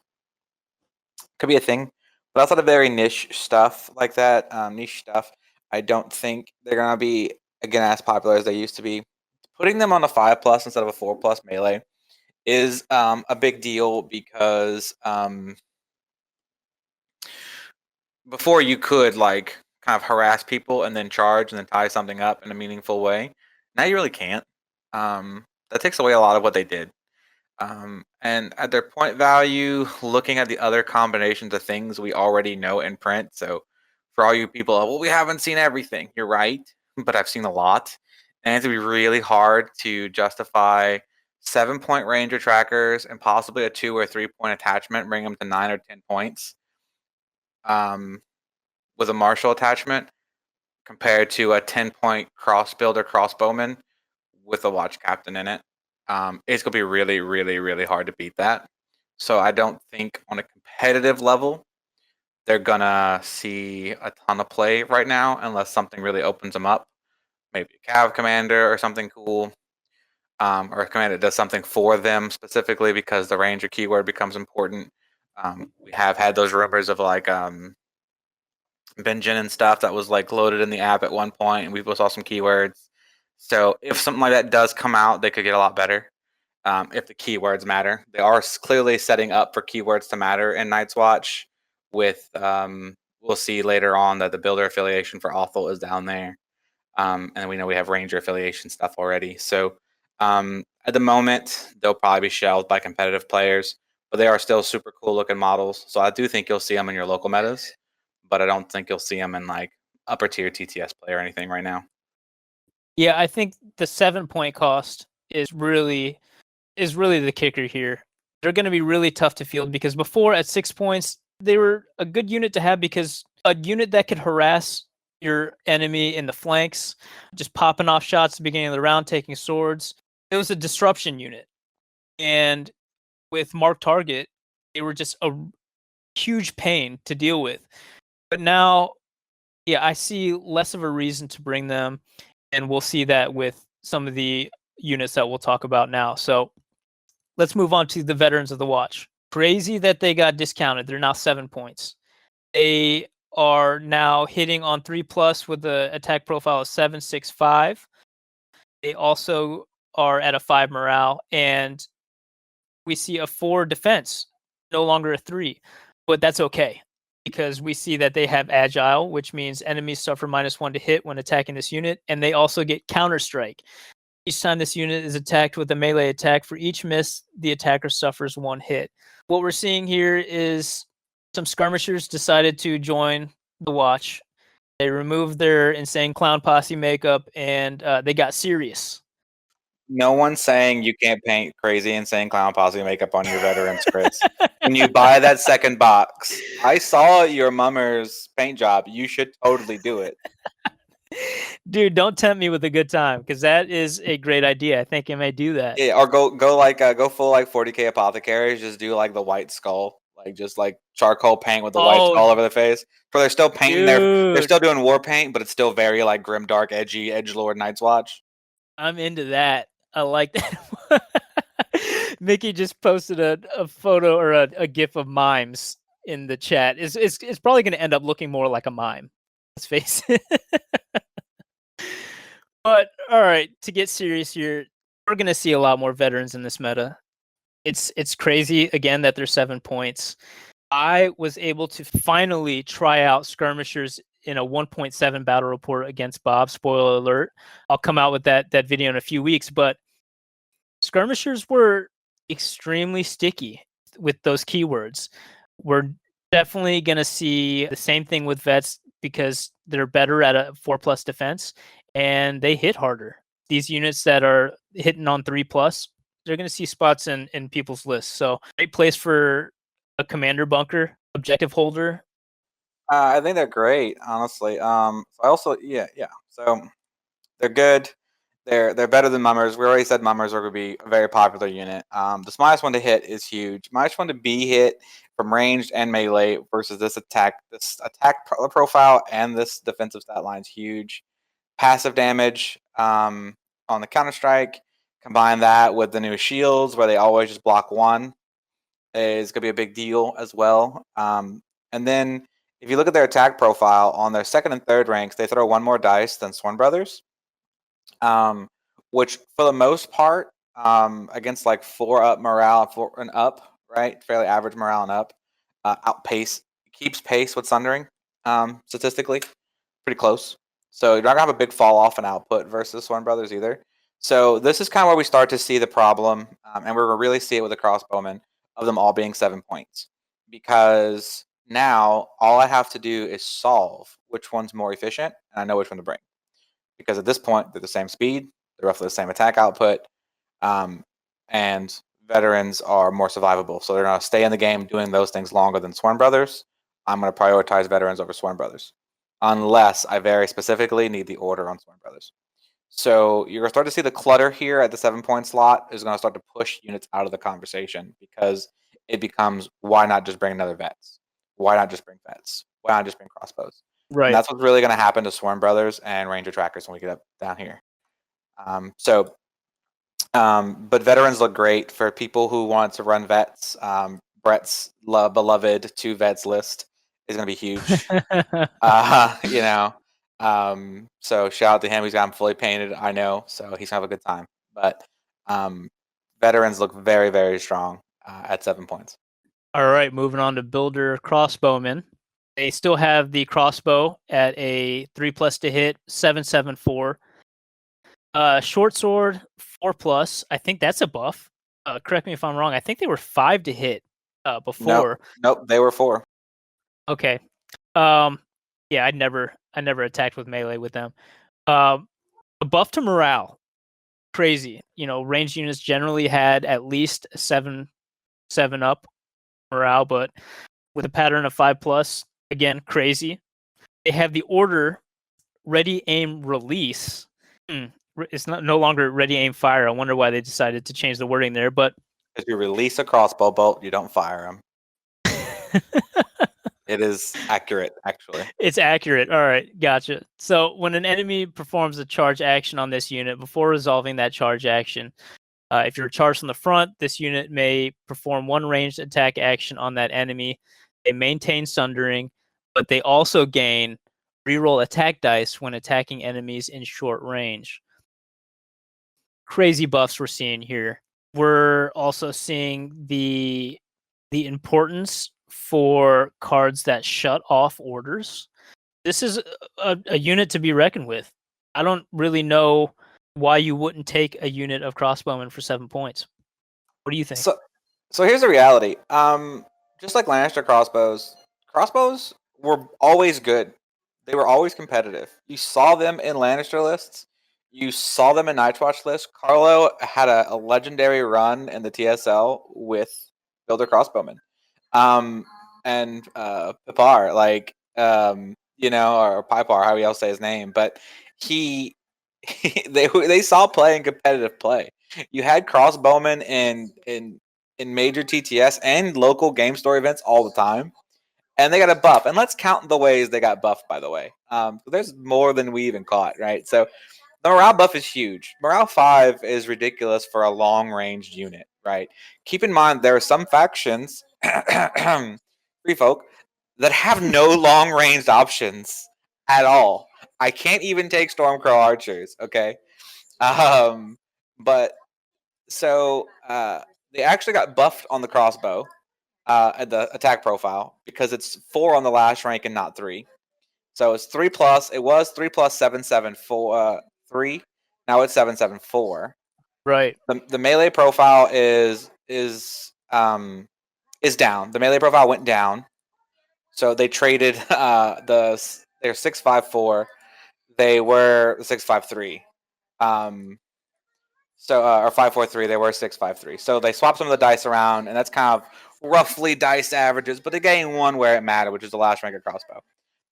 Could be a thing, but outside of very niche stuff like that, niche stuff, I don't think they're gonna be again as popular as they used to be. Putting them on a 5+ instead of a 4+ melee is a big deal because before you could like kind of harass people and then charge and then tie something up in a meaningful way. Now you really can't. That takes away a lot of what they did. And at their point value, looking at the other combinations of things we already know in print. So for all you people, well, we haven't seen everything. You're right, but I've seen a lot. And it's going to be really hard to justify 7-point ranger trackers and possibly a 2 or 3-point attachment, bring them to 9 or 10 points with a martial attachment compared to a 10-point cross builder crossbowman with a watch captain in it. It's going to be really, really, really hard to beat that. So I don't think on a competitive level, they're going to see a ton of play right now unless something really opens them up. Maybe a Cav commander or something cool. Or a commander that does something for them specifically because the ranger keyword becomes important. We have had those rumors of like Benjin and stuff that was like loaded in the app at one point, and we both saw some keywords. So if something like that does come out, they could get a lot better. If the keywords matter, they are clearly setting up for keywords to matter in Night's Watch. With we'll see later on that the builder affiliation for Awful is down there, and we know we have Ranger affiliation stuff already. So at the moment, they'll probably be shelved by competitive players, but they are still super cool looking models. So I do think you'll see them in your local metas, but I don't think you'll see them in like upper tier TTS play or anything right now. Yeah, I think the 7-point cost is really the kicker here. They're going to be really tough to field because before at 6 points, they were a good unit to have because a unit that could harass your enemy in the flanks, just popping off shots at the beginning of the round, taking swords. It was a disruption unit. And with Mark Target, they were just a huge pain to deal with. But now, yeah, I see less of a reason to bring them. And we'll see that with some of the units that we'll talk about now. So let's move on to the Veterans of the Watch. Crazy that they got discounted. They're now 7 points. They are now hitting on 3+ with the attack profile of 7, 6, 5. They also are at a 5 morale, and we see a 4 defense, no longer a 3. But that's okay because we see that they have agile, which means enemies suffer -1 to hit when attacking this unit, and they also get counter strike. Each time this unit is attacked with a melee attack, for each miss, the attacker suffers 1 hit. What we're seeing here is some skirmishers decided to join the watch. They removed their insane clown posse makeup, and they got serious. No one's saying you can't paint crazy insane clown posse makeup on your veterans, Chris. When you buy that second box, I saw your mummer's paint job. You should totally do it. Dude, don't tempt me with a good time because that is a great idea. I think I may do that. Yeah, or go full like 40K apothecaries. Just do like the white skull, like just like charcoal paint with the white skull over the face. For they're still painting they're still doing war paint, but it's still very like grim, dark, edgy, edgelord Night's Watch. I'm into that. I like that. Mickey just posted a photo or a gif of mimes in the chat. It's probably going to end up looking more like a mime. Let's face it. But all right, to get serious here, we're going to see a lot more veterans in this meta. It's crazy again that they're 7 points. I was able to finally try out skirmishers in a 1.7 battle report against Bob. Spoiler alert. I'll come out with that video in a few weeks, but skirmishers were extremely sticky with those keywords. We're definitely going to see the same thing with vets because they're better at a 4+ defense, and they hit harder. These units that are hitting on 3+, they're going to see spots in people's lists. So great place for a commander bunker, objective holder. I think they're great, honestly. So I also yeah. So they're good. They're better than mummers. We already said mummers are going to be a very popular unit. This -1 to hit is huge. -1 to be hit from ranged and melee versus this attack profile and this defensive stat line is huge. Passive damage on the Counter Strike. Combine that with the new shields where they always just block 1 is going to be a big deal as well. And then if you look at their attack profile on their 2nd and 3rd ranks, they throw 1 more dice than Sworn Brothers. Which for the most part, against like 4 up morale, 4 and up, right? Fairly average morale and up, keeps pace with Sundering, statistically, pretty close. So you're not gonna have a big fall off in output versus Sworn Brothers either. So this is kind of where we start to see the problem, and we're gonna really see it with the crossbowmen of them all being 7 points, because now all I have to do is solve which one's more efficient, and I know which one to bring. Because at this point, they're the same speed, they're roughly the same attack output, and veterans are more survivable. So they're going to stay in the game doing those things longer than Sworn Brothers. I'm going to prioritize veterans over Sworn Brothers, unless I very specifically need the order on Sworn Brothers. So you're going to start to see the clutter here at the 7-point slot is going to start to push units out of the conversation, because it becomes, why not just bring another vets? Why not just bring vets? Why not just bring crossbows? Right. And that's what's really going to happen to Sworn Brothers and Ranger Trackers when we get up down here. But veterans look great for people who want to run vets. Brett's beloved 2 vets list is going to be huge. So shout out to him. He's got him fully painted, I know, so he's going to have a good time. But veterans look very, very strong at 7 points. All right, moving on to builder crossbowmen. They still have the crossbow at a 3+ to hit, 7/7/4. Short sword 4+. I think that's a buff. Correct me if I'm wrong. I think they were 5 to hit before. Nope, they were 4. Okay. Yeah, I never attacked with melee with them. A buff to morale. Crazy. Ranged units generally had at least 7 up morale, but with a pattern of 5+, again, crazy. They have the order ready, aim, release. It's no longer ready, aim, fire. I wonder why they decided to change the wording there. But if you release a crossbow bolt, you don't fire them. It is accurate, actually. It's accurate. All right, gotcha. So when an enemy performs a charge action on this unit, before resolving that charge action, if you're charged from the front, this unit may perform 1 ranged attack action on that enemy. They maintain Sundering, but they also gain reroll attack dice when attacking enemies in short range. Crazy buffs we're seeing here. We're also seeing the importance for cards that shut off orders. This is a unit to be reckoned with. I don't really know why you wouldn't take a unit of crossbowmen for 7 points. What do you think? So here's the reality. Just like Lannister crossbows were always good. They were always competitive. You saw them in Lannister lists. You saw them in Night's Watch lists. Carlo had a legendary run in the TSL with Builder Crossbowmen. And Pipar, or Pipar, how else say his name, but they saw play in competitive play. You had crossbowmen in major TTS and local game store events all the time, and they got a buff. And let's count the ways they got buffed, by the way. There's more than we even caught, right? So the morale buff is huge. Morale 5 is ridiculous for a long-ranged unit, right? Keep in mind, there are some factions, free folk, that have no long-ranged options at all. I can't even take Stormcrow archers, okay? But so they actually got buffed on the crossbow at the attack profile because it's 4 on the last rank and not 3. So it's 3+. It was 3+, 7/7/4 3. Now it's 7/7/4. Right. The melee profile is down. The melee profile went down. So they traded their 6/5/4. they were 653. Or 543, they were 653. So they swapped some of the dice around, and that's kind of roughly dice averages, but they gained one where it mattered, which is the last rank of crossbow.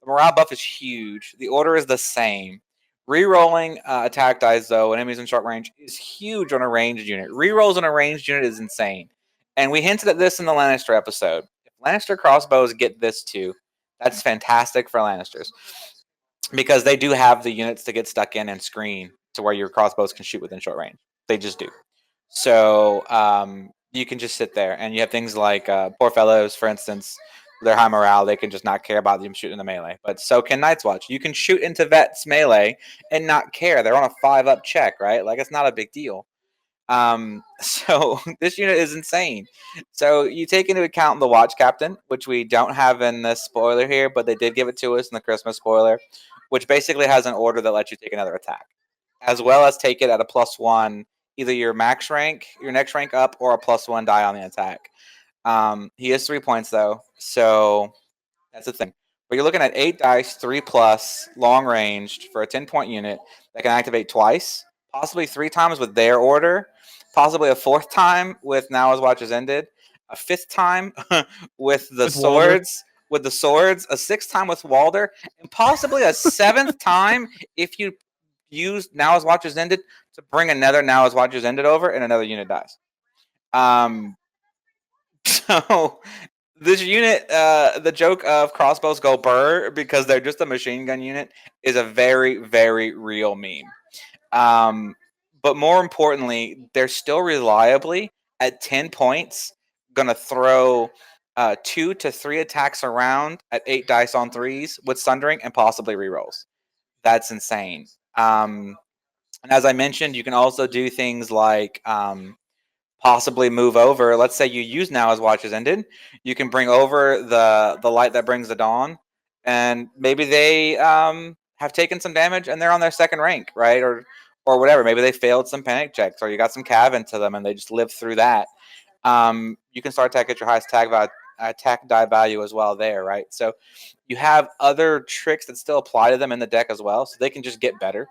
The morale buff is huge. The order is the same. Rerolling attack dice, though, when enemies in short range, is huge on a ranged unit. Rerolls on a ranged unit is insane. And we hinted at this in the Lannister episode. If Lannister crossbows get this too, that's fantastic for Lannisters. Because they do have the units to get stuck in and screen to where your crossbows can shoot within short range. They just do. So you can just sit there, and you have things like poor fellows, for instance, their high morale, they can just not care about them shooting the melee. But so can Night's Watch. You can shoot into Vet's melee and not care. They're on a 5-up check, right? Like, it's not a big deal. So this unit is insane. So you take into account the Watch Captain, which we don't have in this spoiler here, but they did give it to us in the Christmas spoiler, which basically has an order that lets you take another attack, as well as take it at a +1, either your max rank, your next rank up, or a +1 die on the attack. He is 3 points though, so that's the thing. But you're looking at 8 dice, 3+, long ranged for a 10-point unit that can activate twice, possibly 3 times with their order, possibly a 4th time with Now His Watch Has Ended, a 5th time with the swords. With the swords, a 6th time with Walder, and possibly a 7th time if you use Now His Watch Has Ended to bring another Now His Watch Has Ended over and another unit dies. So this unit, the joke of crossbows go burr because they're just a machine gun unit is a very, very real meme. But more importantly, they're still reliably at 10 points going to throw 2 to 3 attacks around at 8 dice on 3s with Sundering and possibly rerolls. That's insane. And as I mentioned, you can also do things like possibly move over. Let's say you use Now His Watch Has Ended. You can bring over the Light That Brings the Dawn, and maybe they have taken some damage and they're on their 2nd rank, right? Or whatever. Maybe they failed some panic checks, or you got some cav into them and they just lived through that. You can start attack at your highest attack die value as well there, right? So you have other tricks that still apply to them in the deck as well, so they can just get better.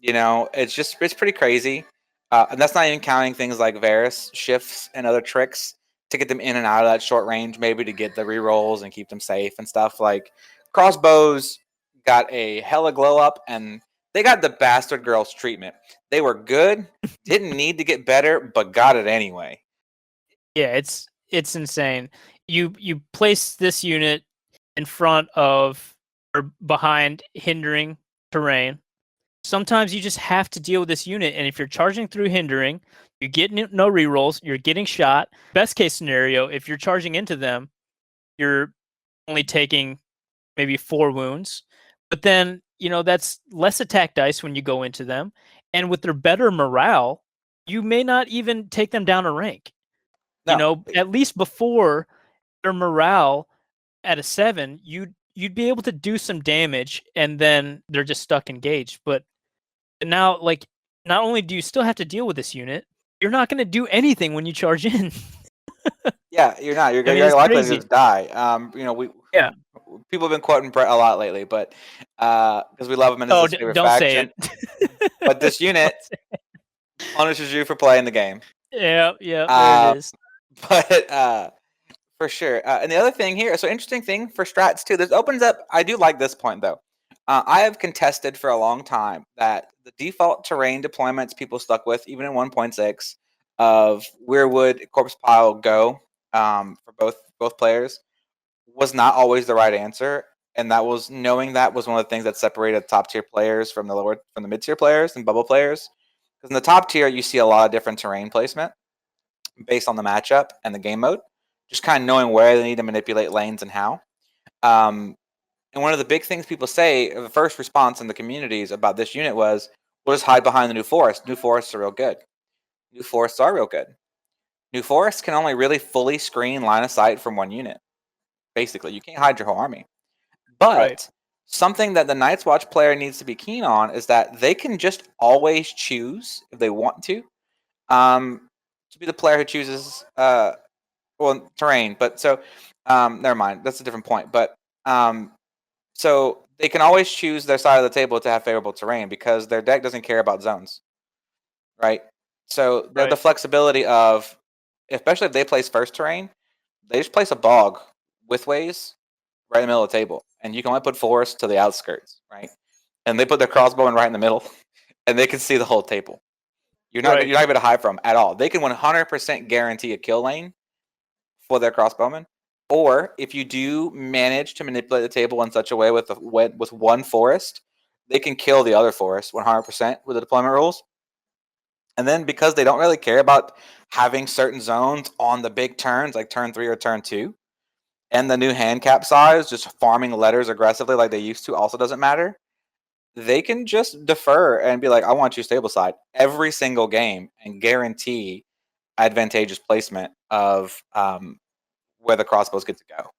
It's pretty crazy. And that's not even counting things like Varys shifts and other tricks to get them in and out of that short range, maybe to get the rerolls and keep them safe and stuff. Like, crossbows got a hella glow up, and they got the bastard girls treatment. They were good, didn't need to get better, but got it anyway. Yeah, it's insane. You place this unit in front of or behind hindering terrain. Sometimes you just have to deal with this unit, and if you're charging through hindering, you get no rerolls, you're getting shot. Best case scenario, if you're charging into them, you're only taking maybe 4 wounds. But then, that's less attack dice when you go into them. And with their better morale, you may not even take them down a rank. No. At least before their morale at a 7, you'd be able to do some damage, and then they're just stuck engaged. But now, like, not only do you still have to deal with this unit, you're not going to do anything when you charge in. Yeah, you're not. You're it's likely to crazy. just die. People have been quoting Brett a lot lately, but because we love him and it's his favorite don't faction. say it. But this unit punishes you for playing the game. Yeah, there it is. But for sure. And the other thing here, so interesting thing for strats too. This opens up. I do like this point though. I have contested for a long time that the default terrain deployments people stuck with, even in 1.6, of where would Corpse Pile go for both players, was not always the right answer. And that was knowing that was one of the things that separated top tier players from the mid tier players and bubble players. Because in the top tier, you see a lot of different terrain placement based on the matchup and the game mode. Just kind of knowing where they need to manipulate lanes and how. And one of the big things people say, the first response in the communities about this unit was, we'll just hide behind the New Forest. New Forests are real good. New Forests are real good. New Forests can only really fully screen line of sight from one unit. Basically, you can't hide your whole army. But something that the Night's Watch player needs to be keen on is that they can just always choose, if they want to be the player who chooses terrain. But so, never mind. That's a different point. But So they can always choose their side of the table to have favorable terrain because their deck doesn't care about zones, right? So they have the Right. flexibility of, especially if they place first terrain, they just place a bog widthways right in the middle of the table, and you can only put forest to the outskirts, right? And they put their crossbowman right in the middle, and they can see the whole table. Right. You're not able to hide from 'em at all. They can 100% guarantee a kill lane for their crossbowman. Or if you do manage to manipulate the table in such a way with one forest, they can kill the other forest 100% with the deployment rules. And then because they don't really care about having certain zones on the big turns, like turn 3 or turn 2, and the new hand cap size, just farming letters aggressively like they used to also doesn't matter. They can just defer and be like, I want you stable side every single game and guarantee advantageous placement of where the crossbows get to go.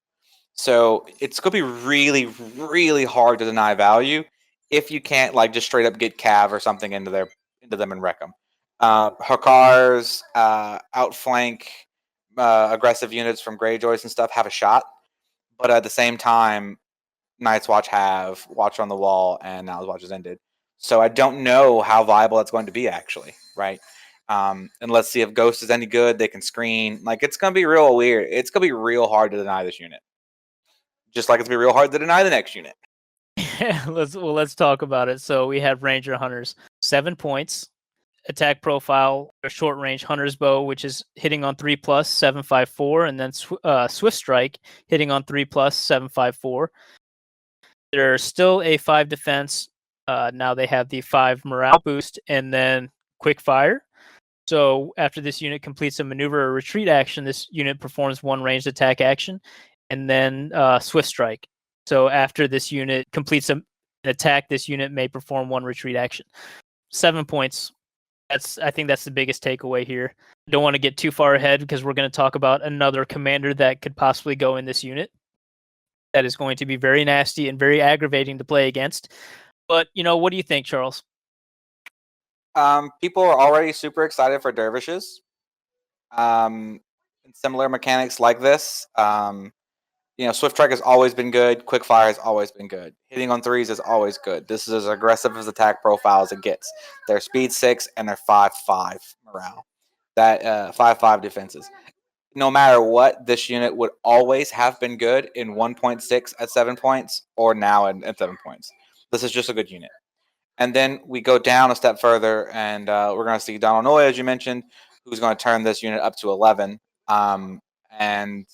So it's going to be really, really hard to deny value if you can't like just straight up get Cav or something into them and wreck them. Hakars, outflank aggressive units from Greyjoys and stuff have a shot, but at the same time, Night's Watch have Watch on the Wall and Now's Watch has ended. So I don't know how viable that's going to be actually, right? And let's see if Ghost is any good. They can screen. Like it's gonna be real weird. It's gonna be real hard to deny this unit. Just like it's gonna be real hard to deny the next unit. Let's talk about it. So we have Ranger Hunters, 7 points. Attack profile, a short range Hunter's Bow, which is hitting on 3+, 754, and then Swift Strike hitting on 3+, 754. They're still a 5 defense. Now they have the 5 morale boost and then quick fire. So after this unit completes a maneuver or retreat action, this unit performs 1 ranged attack action, and then Swift Strike. So after this unit completes an attack, this unit may perform 1 retreat action. 7 points. I think that's the biggest takeaway here. Don't want to get too far ahead because we're going to talk about another commander that could possibly go in this unit. That is going to be very nasty and very aggravating to play against. But, what do you think, Charles? People are already super excited for dervishes. Similar mechanics like this. Swift Strike has always been good. Quick Fire has always been good. Hitting on 3s is always good. This is as aggressive as attack profile as it gets. They're speed 6 and they're 5/5 morale. That 5/5 defenses. No matter what, this unit would always have been good in 1.6 at 7 points or now at 7 points. This is just a good unit. And then we go down a step further, and we're going to see Donald Noye, as you mentioned, who's going to turn this unit up to 11. And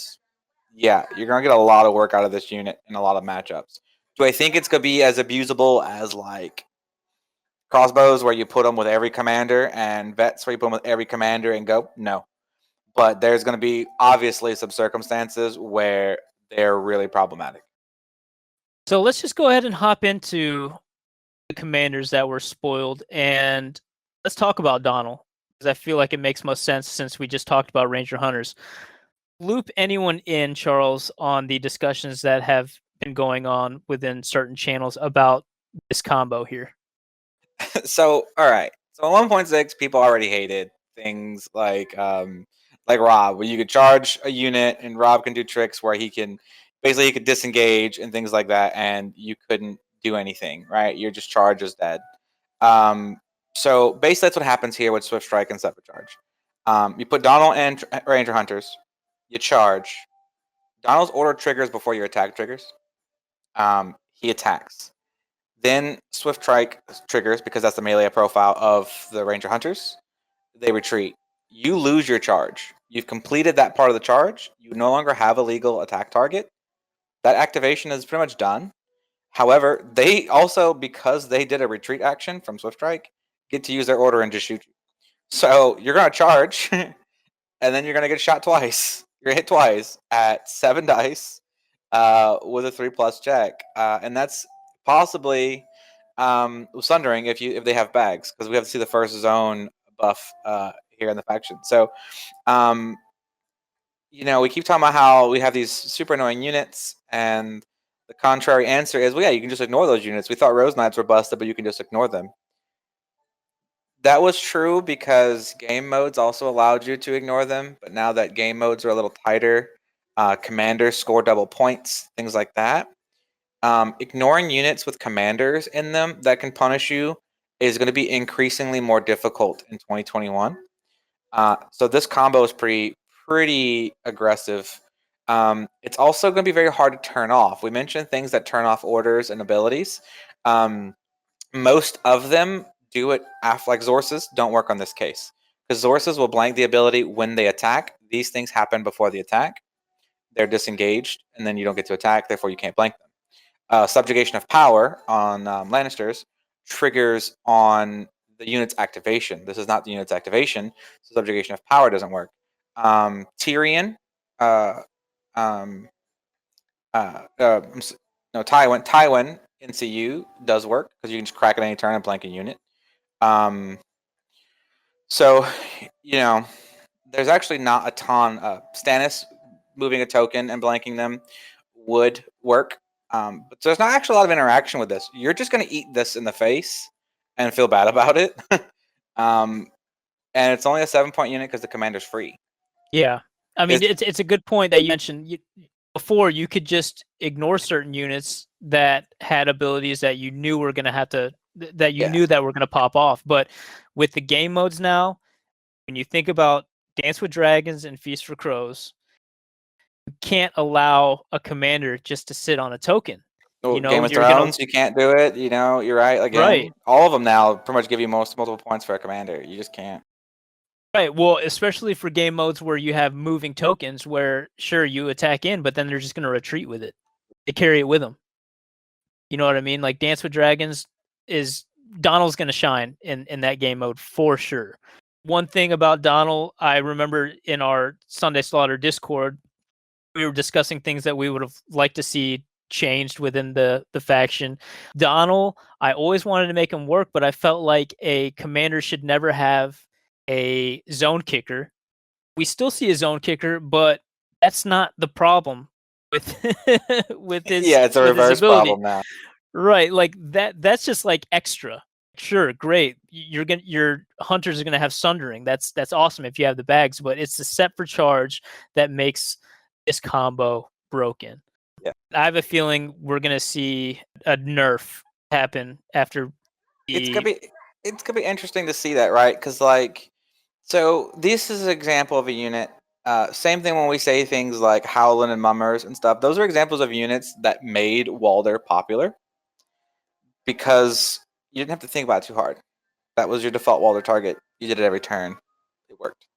yeah, you're going to get a lot of work out of this unit in a lot of matchups. Do I think it's going to be as abusable as like crossbows, where you put them with every commander, and vets, where you put them with every commander and go? No. But there's going to be obviously some circumstances where they're really problematic. So let's just go ahead and hop into the commanders that were spoiled, and let's talk about Donald, because I feel like it makes most sense since we just talked about Ranger Hunters. Loop anyone in, Charles, on the discussions that have been going on within certain channels about this combo here. So, all right. So, 1.6, people already hated things like Rob, where you could charge a unit and Rob can do tricks where he could disengage and things like that, and you couldn't do anything, right? Your just charge is dead. So basically that's what happens here with Swift Strike and Separate Charge. You put Donald and Ranger Hunters, you charge. Donald's order triggers before your attack triggers. He attacks. Then Swift Strike triggers because that's the melee profile of the Ranger Hunters. They retreat. You lose your charge. You've completed that part of the charge. You no longer have a legal attack target. That activation is pretty much done. However, they also, because they did a retreat action from Swift Strike, get to use their order and just shoot you. So you're going to charge, and then you're going to get shot twice. You're hit twice at 7 dice with a 3+ check. And that's possibly sundering if they have bags, because we have to see the first zone buff here in the faction. So, we keep talking about how we have these super annoying units, and the contrary answer is, well, yeah, you can just ignore those units. We thought Rose Knights were busted, but you can just ignore them. That was true because game modes also allowed you to ignore them, but now that game modes are a little tighter, commanders score double points, things like that. ignoring units with commanders in them that can punish you is going to be increasingly more difficult in 2021. So this combo is pretty aggressive. It's also going to be very hard to turn off. We mentioned things that turn off orders and abilities. Most of them do it after, like Zorses don't work on this case, because Zorses will blank the ability when they attack. These things happen before the attack. They're disengaged, and then you don't get to attack, therefore you can't blank them. Subjugation of Power on Lannisters triggers on the unit's activation. This is not the unit's activation, so Subjugation of Power doesn't work. Tyrion, uh, um, no, Tywin NCU does work because you can just crack at any turn and blank a unit. So, there's actually not a ton. Stannis moving a token and blanking them would work. But there's not actually a lot of interaction with this. You're just going to eat this in the face and feel bad about it. And it's only a 7-point unit because the commander's free. Yeah. I mean, it's a good point that you mentioned. Before, you could just ignore certain units that had abilities that you knew were going to have to, that you knew that were going to pop off. But with the game modes now, when you think about Dance with Dragons and Feast for Crows, you can't allow a commander just to sit on a token. Game of Thrones, you can't do it. You're right. Again, right. All of them now pretty much give you multiple points for a commander. You just can't. Right. Well, especially for game modes where you have moving tokens, where sure you attack in, but then they're just going to retreat with it. They carry it with them. You know what I mean? Like Dance with Dragons is Donald's going to shine in that game mode for sure. One thing about Donald, I remember in our Sunday Slaughter Discord, we were discussing things that we would have liked to see changed within the faction. Donald, I always wanted to make him work, but I felt like a commander should never have a zone kicker. We still see a zone kicker, but that's not the problem with with his. Yeah, it's a reverse problem now. Right, like that's just like extra. Sure, great. Your hunters are gonna have sundering. That's awesome if you have the bags, but it's the set for charge that makes this combo broken. Yeah. I have a feeling we're gonna see a nerf happen after it's gonna be interesting to see that, right? Because so this is an example of a unit. Same thing when we say things like Howlin' and Mummers and stuff. Those are examples of units that made Walder popular because you didn't have to think about it too hard. That was your default Walder target. You did it every turn. It worked.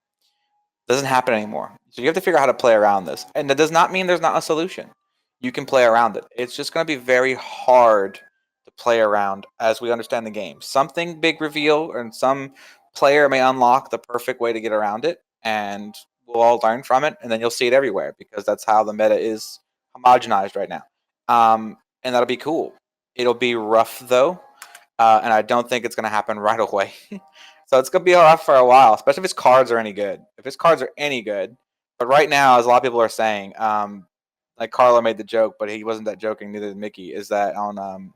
Doesn't happen anymore. So you have to figure out how to play around this. And that does not mean there's not a solution. You can play around it. It's just going to be very hard to play around as we understand the game. Something big reveal and some player may unlock the perfect way to get around it, and we'll all learn from it, and then you'll see it everywhere because that's how the meta is homogenized right now. And that'll be cool. It'll be rough, though, and I don't think it's going to happen right away. So it's going to be rough for a while, especially if his cards are any good. If his cards are any good. But right now, as a lot of people are saying, like Carlo made the joke, but he wasn't that joking, neither did Mickey, is that on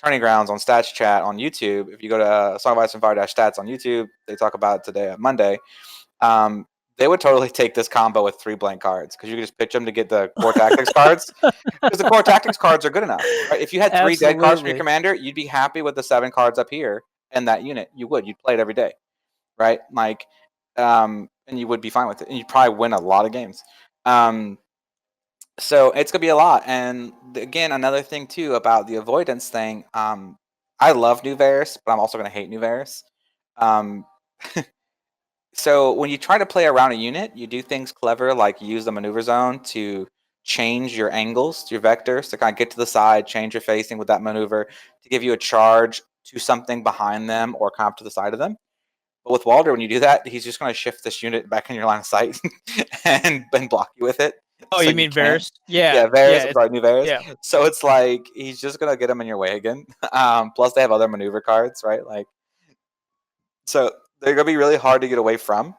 Turning Grounds, on Stats Chat on YouTube, if you go to Song of Ice and Fire Stats on YouTube, they talk about it today, Monday, they would totally take this combo with 3 blank cards because you could just pitch them to get the core tactics cards because the core tactics cards are good enough. Right? If you had 3 dead cards from your commander, you'd be happy with the 7 cards up here and that unit. You'd play it every day, right? Like, and you would be fine with it, and you'd probably win a lot of games. So it's gonna be a lot. And again, another thing too about the avoidance thing. I love New Varys, but I'm also gonna hate New Varys. So when you try to play around a unit, you do things clever, like use the maneuver zone to change your angles, your vectors, to kind of get to the side, change your facing with that maneuver to give you a charge to something behind them or kind of to the side of them. But with Walder, when you do that, he's just going to shift this unit back in your line of sight and block you with it. Oh, so you mean Varys? Yeah, Varys. I'm sorry, New Varys. Yeah. So it's like he's just going to get them in your way again. Plus, they have other maneuver cards, right? Like, so they're going to be really hard to get away from.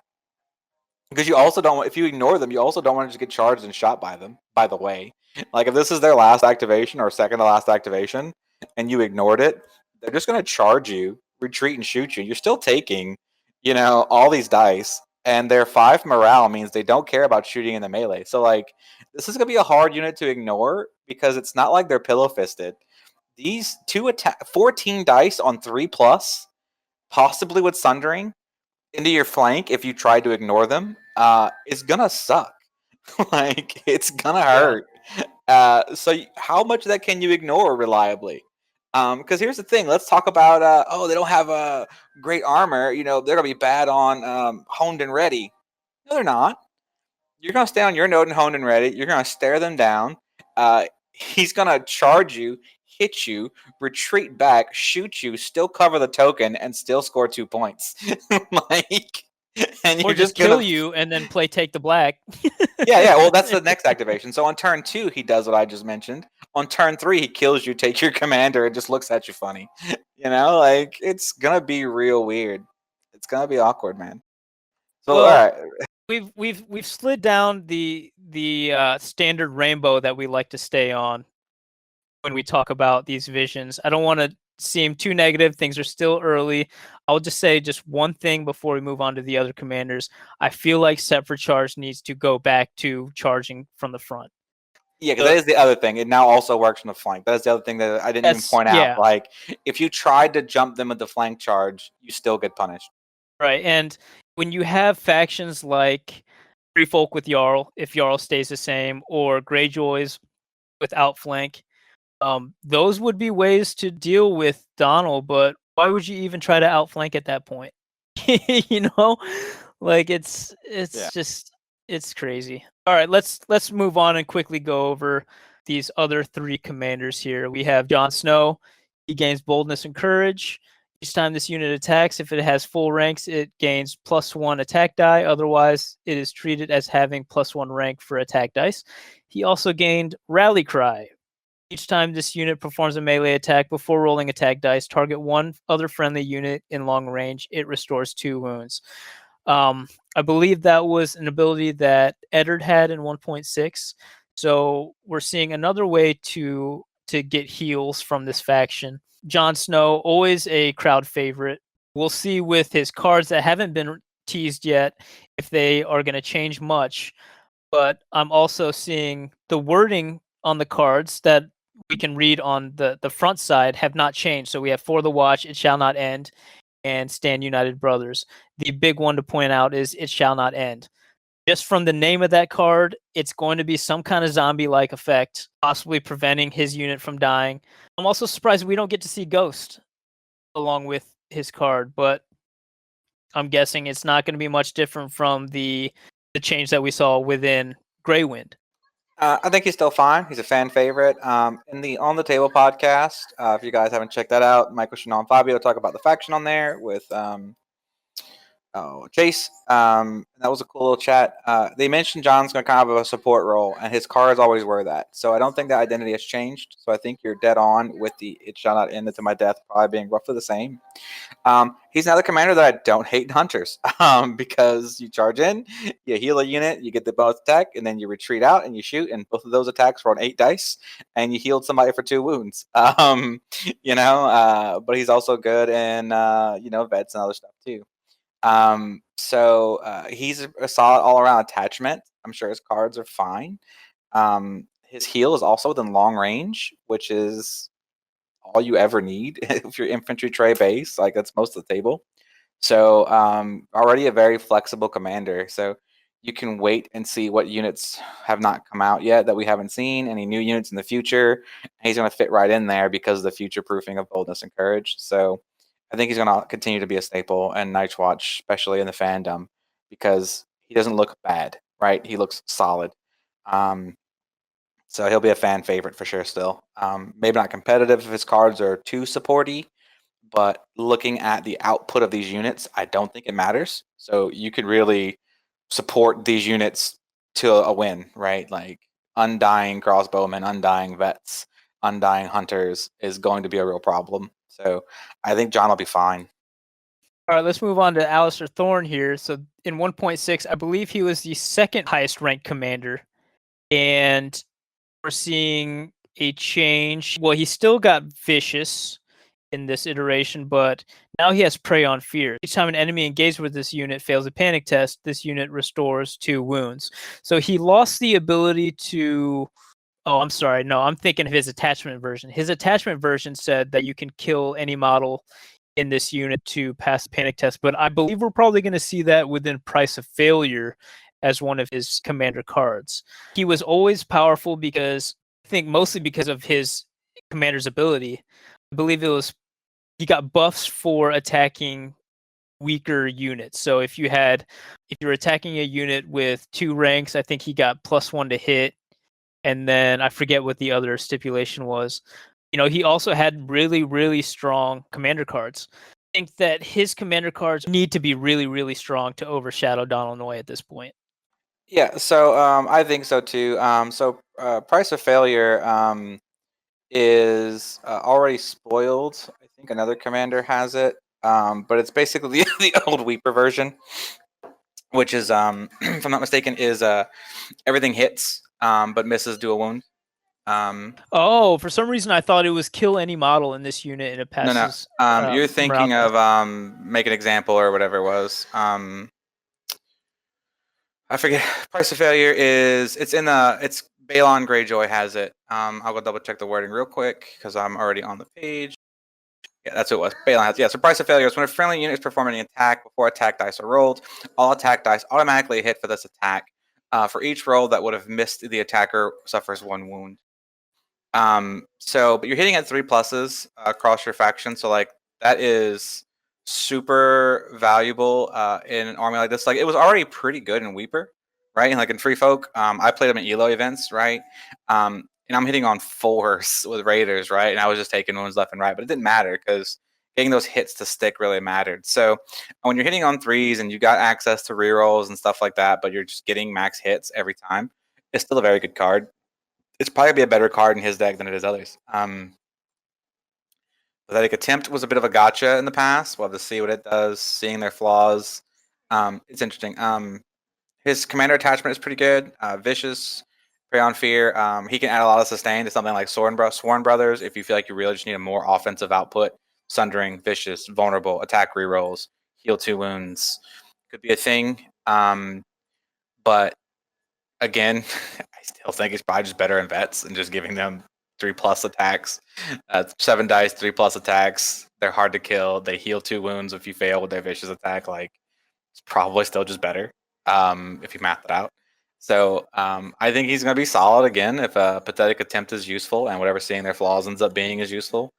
Because you also don't, if you ignore them, you also don't want to just get charged and shot by them, by the way. Like, if this is their last activation or second to last activation, and you ignored it, they're just going to charge you, retreat, and shoot you. You're still taking, all these dice. and their 5 morale means they don't care about shooting in the melee. So like this is gonna be a hard unit to ignore because it's not like they're pillow fisted. These 14 dice on 3+, possibly with Sundering, into your flank if you try to ignore them, is gonna suck. Like it's gonna hurt. So how much of that can you ignore reliably? Because here's the thing. Let's talk about they don't have a great armor. You know they're gonna be bad on honed and ready. No, they're not. You're gonna stay on your node and honed and ready. You're gonna stare them down. He's gonna charge you, hit you, retreat back, shoot you, still cover the token, and still score 2 points. Like, and Or you're just gonna kill you and then play take the black. yeah. Well, that's the next activation. So on turn 2, he does what I just mentioned. On turn 3, he kills you, takes your commander, and just looks at you funny. You know, like it's gonna be real weird. It's gonna be awkward, man. So Well, all right, we've slid down the standard rainbow that we like to stay on when we talk about these visions. I don't want to seem too negative. Things are still early. I'll just say just one thing before we move on to the other commanders. I feel like Set for Charge needs to go back to charging from the front. yeah, because that is the other thing. It now also works on the flank. That is the other thing that I didn't even point out. Like, if you tried to jump them with the flank charge, you still get punished. Right, and when you have factions like Free Folk with Jarl, if Jarl stays the same, or Greyjoys with Outflank, those would be ways to deal with Donald, but why would you even try to outflank at that point? You know, like it's just it's crazy. All right, let's move on and quickly go over these other 3 commanders here. We have Jon Snow. He gains boldness and courage. Each time this unit attacks, if it has full ranks, it gains +1 attack die. Otherwise, it is treated as having +1 rank for attack dice. He also gained Rally Cry. Each time this unit performs a melee attack before rolling attack dice, target one other friendly unit in long range. It restores 2 wounds. I believe that was an ability that Eddard had in 1.6. So we're seeing another way to get heals from this faction. Jon Snow, always a crowd favorite. We'll see with his cards that haven't been teased yet if they are going to change much. But I'm also seeing the wording on the cards that we can read on the front side have not changed. So we have For the Watch, It Shall Not End, and Stand United Brothers. The big one to point out is It Shall Not End. Just from the name of that card, it's going to be some kind of zombie-like effect, possibly preventing his unit from dying. I'm also surprised we don't get to see Ghost along with his card, but I'm guessing it's not going to be much different from the change that we saw within Greywind. I think he's still fine. He's a fan favorite. In the On the Table podcast, if you guys haven't checked that out, Michael Chanel and Fabio talk about the faction on there with Chase. That was a cool little chat. They mentioned John's going to kind of have a support role, and his cards always were that. So I don't think that identity has changed. So I think you're dead on with the It Shall Not End to My Death probably being roughly the same. He's another commander that I don't hate in Hunters because you charge in, you heal a unit, you get the bonus attack, and then you retreat out and you shoot, and both of those attacks were on 8 dice, and you healed somebody for 2 wounds. But he's also good in vets and other stuff too. He's a solid all around attachment. I'm sure his cards are fine. His heal is also within long range, which is all you ever need if you're infantry tray base. Like that's most of the table. So already a very flexible commander. So you can wait and see what units have not come out yet that we haven't seen, any new units in the future. He's going to fit right in there because of the future proofing of boldness and courage. So I think he's going to continue to be a staple in Night's Watch, especially in the fandom, because he doesn't look bad, right? He looks solid. So he'll be a fan favorite for sure still. Maybe not competitive if his cards are too supporty, but looking at the output of these units, I don't think it matters. So you could really support these units to a win, right? Like undying crossbowmen, undying vets, undying hunters is going to be a real problem. So I think John will be fine. All right, let's move on to Alistair Thorne here. So in 1.6, I believe he was the second highest ranked commander. And we're seeing a change. Well, he still got vicious in this iteration, but now he has Prey on Fear. Each time an enemy engaged with this unit fails a panic test, this unit restores 2 wounds. So he lost the ability to... Oh, I'm sorry. No, I'm thinking of his attachment version. His attachment version said that you can kill any model in this unit to pass the panic test, but I believe we're probably going to see that within Price of Failure as one of his commander cards. He was always powerful because, I think mostly because of his commander's ability. I believe it was, he got buffs for attacking weaker units. So if you're attacking a unit with 2 ranks, I think he got +1 to hit. And then I forget what the other stipulation was. He also had really, really strong commander cards. I think that his commander cards need to be really, really strong to overshadow Donald Noye at this point. Yeah, so I think so too. Price of Failure is already spoiled. I think another commander has it, but it's basically the old Weeper version, which is, if I'm not mistaken, is everything hits but misses do a wound. For some reason I thought it was kill any model in this unit and it passes. No. You're thinking of make an example or whatever it was. I forget. Price of Failure is it's Balon Greyjoy has it. I'll go double check the wording real quick because I'm already on the page. Yeah, that's what it was. Balon has, yeah. So Price of Failure is when a friendly unit is performing an attack before attack dice are rolled. All attack dice automatically hit for this attack. For each roll that would have missed, the attacker suffers 1 wound. But you're hitting at 3 pluses across your faction, so like that is super valuable in an army like this. Like it was already pretty good in Weeper, right? And like in Free Folk, I played them in Elo events, right? And I'm hitting on 4s with Raiders, right? And I was just taking wounds left and right, but it didn't matter because getting those hits to stick really mattered. So when you're hitting on 3s and you got access to rerolls and stuff like that, but you're just getting max hits every time, it's still a very good card. It's probably be a better card in his deck than it is others. Pathetic Attempt was a bit of a gotcha in the past. We'll have to see what it does, seeing their flaws. It's interesting. His commander attachment is pretty good. Vicious, Prey on Fear. He can add a lot of sustain to something like Sworn Brothers if you feel like you really just need a more offensive output. Sundering, Vicious, Vulnerable, Attack rerolls, Heal 2 wounds. Could be a thing. But again, I still think it's probably just better in vets and just giving them 3+ attacks. 7 dice, 3+ attacks. They're hard to kill. They heal 2 wounds if you fail with their vicious attack. Like it's probably still just better if you math it out. So I think he's going to be solid again if a Pathetic Attempt is useful and whatever seeing their flaws ends up being is useful.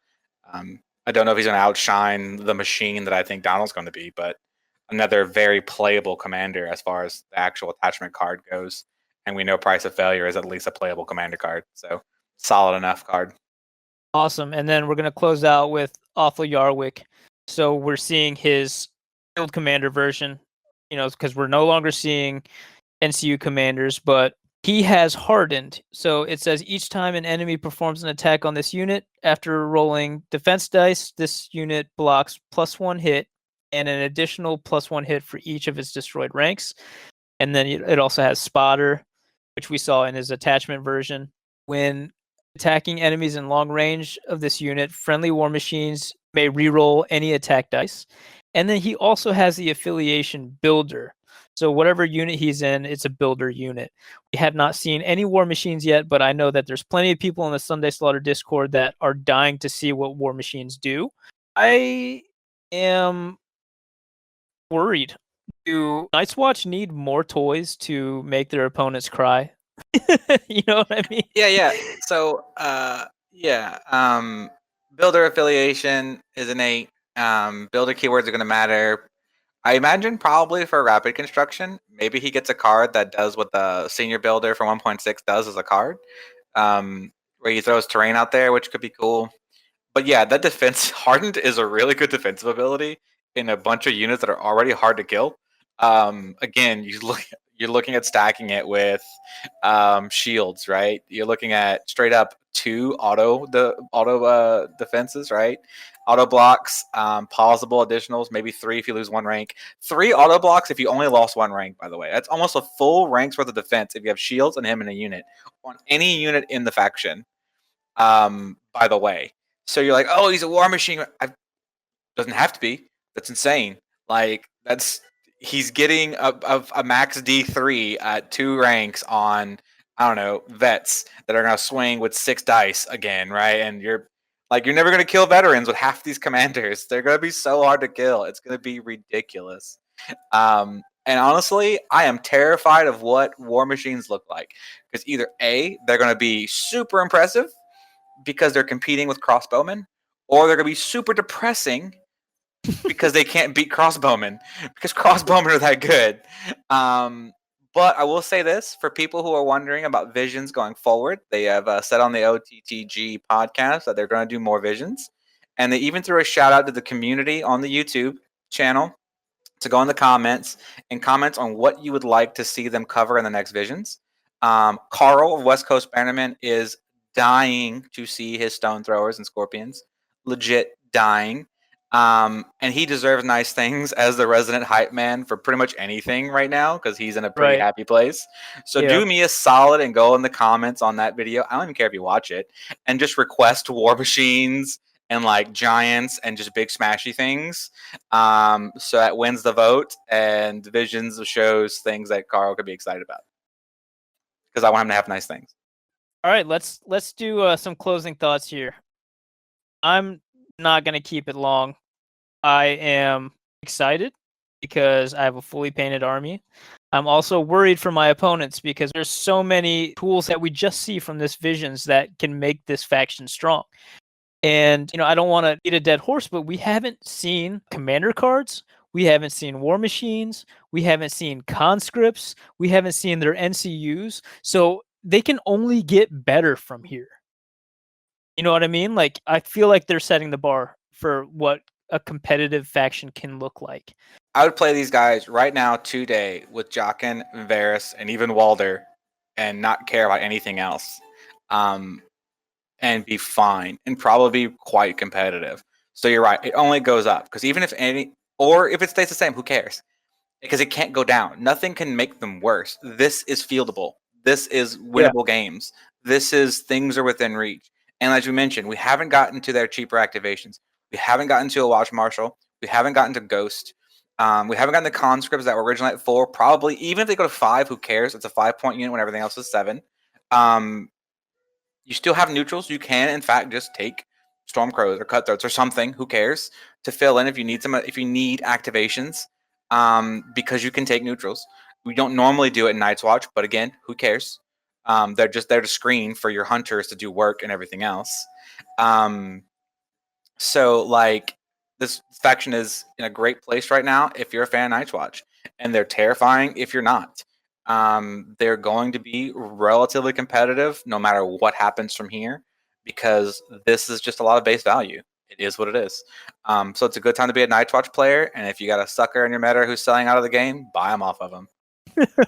I don't know if he's going to outshine the machine that I think Donald's going to be, but another very playable commander as far as the actual attachment card goes. And we know Price of Failure is at least a playable commander card. So solid enough card. Awesome. And then we're going to close out with Awful Yarwick. So we're seeing his field commander version, because we're no longer seeing NCU commanders, but he has hardened. So it says each time an enemy performs an attack on this unit, after rolling defense dice, this unit blocks +1 hit and an additional +1 hit for each of its destroyed ranks. And then it also has Spotter, which we saw in his attachment version. When attacking enemies in long range of this unit, friendly war machines may reroll any attack dice. And then he also has the affiliation Builder. So whatever unit he's in, it's a Builder unit. We have not seen any war machines yet, but I know that there's plenty of people in the Sunday Slaughter Discord that are dying to see what war machines do. I am worried. Do Night's Watch need more toys to make their opponents cry? You know what I mean? Yeah. So, Builder affiliation is innate. Builder keywords are going to matter. I imagine probably for rapid construction, maybe he gets a card that does what the senior builder for 1.6 does as a card, where he throws terrain out there, which could be cool. But yeah, that defense hardened is a really good defensive ability in a bunch of units that are already hard to kill. Again, you're looking at stacking it with shields, right? You're looking at straight up 2 auto defenses, right? Auto blocks, pausable additionals, maybe 3 if you lose 1 rank. 3 auto blocks if you only lost 1 rank, by the way. That's almost a full rank's worth of defense if you have shields and him in a unit on any unit in the faction. By the way. So you're like, oh, he's a war machine. Doesn't have to be. That's insane. Like he's getting a max D3 at 2 ranks on, I don't know, vets that are gonna swing with 6 dice again, right? And you're never gonna kill veterans with half these commanders. They're gonna be so hard to kill. It's gonna be ridiculous. And honestly, I am terrified of what war machines look like, because either A, they're gonna be super impressive because they're competing with crossbowmen, or they're gonna be super depressing because they can't beat crossbowmen, because crossbowmen are that good. But I will say this, for people who are wondering about visions going forward, they have said on the OTTG podcast that they're going to do more visions. And they even threw a shout out to the community on the YouTube channel to go in the comments and comment on what you would like to see them cover in the next visions. Carl of West Coast Bannerman is dying to see his stone throwers and scorpions. Legit dying. And he deserves nice things as the resident hype man for pretty much anything right now, because he's in a pretty happy place. So do me a solid and go in the comments on that video. I don't even care if you watch it, and just request war machines and like giants and just big smashy things. So that wins the vote, and visions shows things that Carl could be excited about, because I want him to have nice things. All right, let's do some closing thoughts here. I'm not gonna keep it long. I am excited because I have a fully painted army. I'm also worried for my opponents because there's so many tools that we just see from this visions that can make this faction strong. And, I don't want to beat a dead horse, but we haven't seen commander cards. We haven't seen war machines. We haven't seen conscripts. We haven't seen their NCUs. So they can only get better from here. You know what I mean? Like, I feel like they're setting the bar for what a competitive faction can look like. I would play these guys right now today with Jaqen, Varys, and even Walder, and not care about anything else, and be fine, and probably be quite competitive. So you're right; it only goes up, because even if it stays the same, who cares? Because it can't go down. Nothing can make them worse. This is fieldable. This is winnable games. This is things are within reach. And as you mentioned, we haven't gotten to their cheaper activations. We haven't gotten to a Watch Marshal. We haven't gotten to Ghost. We haven't gotten the conscripts that were originally at 4. Probably, even if they go to 5, who cares? It's a 5-point unit when everything else is 7. You still have neutrals. You can, in fact, just take Stormcrows or Cutthroats or something. Who cares? To fill in if you need if you need activations, because you can take neutrals. We don't normally do it in Night's Watch, but again, who cares? They're just there to screen for your hunters to do work and everything else. So, like, this faction is in a great place right now if you're a fan of Night's Watch, and they're terrifying if you're not. They're going to be relatively competitive no matter what happens from here, because this is just a lot of base value. It is what it is. So it's a good time to be a Night's Watch player, and if you got a sucker in your meta who's selling out of the game, buy them off of them.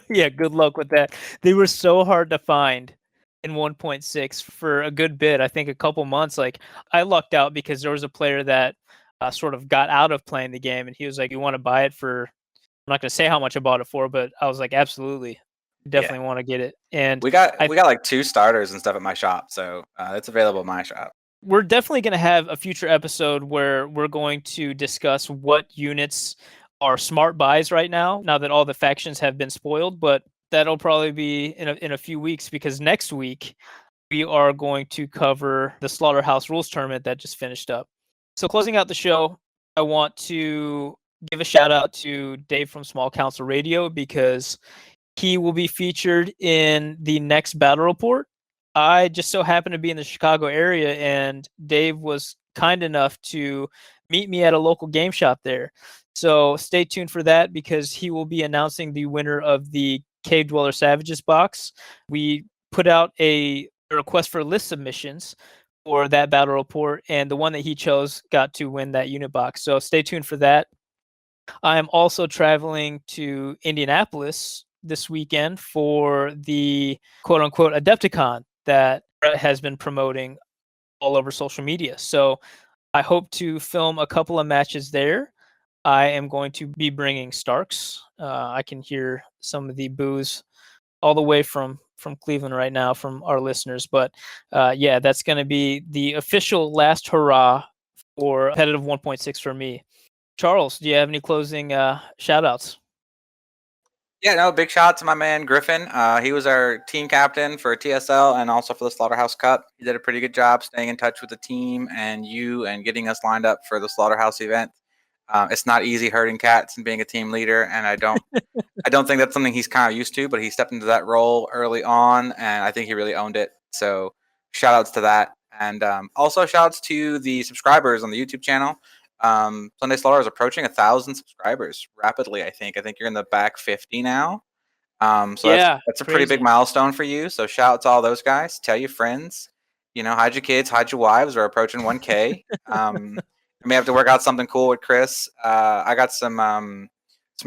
Yeah, good luck with that. They were so hard to find in 1.6 for a good bit. I think a couple months. Like, I lucked out because there was a player that sort of got out of playing the game, and he was like, "You want to buy it for?" I'm not going to say how much I bought it for, but I was like, "Absolutely, definitely want to get it." And we got like 2 starters and stuff at my shop, so it's available at my shop. We're definitely going to have a future episode where we're going to discuss what units are smart buys right now that all the factions have been spoiled, but that'll probably be in a few weeks, because next week we are going to cover the Slaughterhouse Rules tournament that just finished up. So closing out the show, I want to give a shout out to Dave from Small Council Radio, because he will be featured in the next battle report. I just so happened to be in the Chicago area, and Dave was kind enough to meet me at a local game shop there. So stay tuned for that, because he will be announcing the winner of the Cave Dweller Savages box. We put out a request for list submissions for that battle report, and the one that he chose got to win that unit box. So stay tuned for that. I'm also traveling to Indianapolis this weekend for the quote-unquote Adepticon that Brett has been promoting all over social media. So I hope to film a couple of matches there. I am going to be bringing Starks. I can hear some of the boos all the way from Cleveland right now from our listeners. But yeah, that's going to be the official last hurrah for competitive 1.6 for me. Charles, do you have any closing shout outs? Yeah, no, big shout out to my man Griffin. He was our team captain for TSL and also for the Slaughterhouse Cup. He did a pretty good job staying in touch with the team and you and getting us lined up for the Slaughterhouse event. It's not easy herding cats and being a team leader, and I don't think that's something he's kind of used to, but he stepped into that role early on, and I think he really owned it. So shout outs to that. And also shout outs to the subscribers on the YouTube channel. Sunday Slaughter is approaching 1,000 subscribers rapidly. I think you're in the back 50 now. So Yeah, that's a pretty big milestone for you. So shout out to all those guys. Tell your friends, hide your kids, hide your wives. We're approaching 1K. We may have to work out something cool with Chris. I got some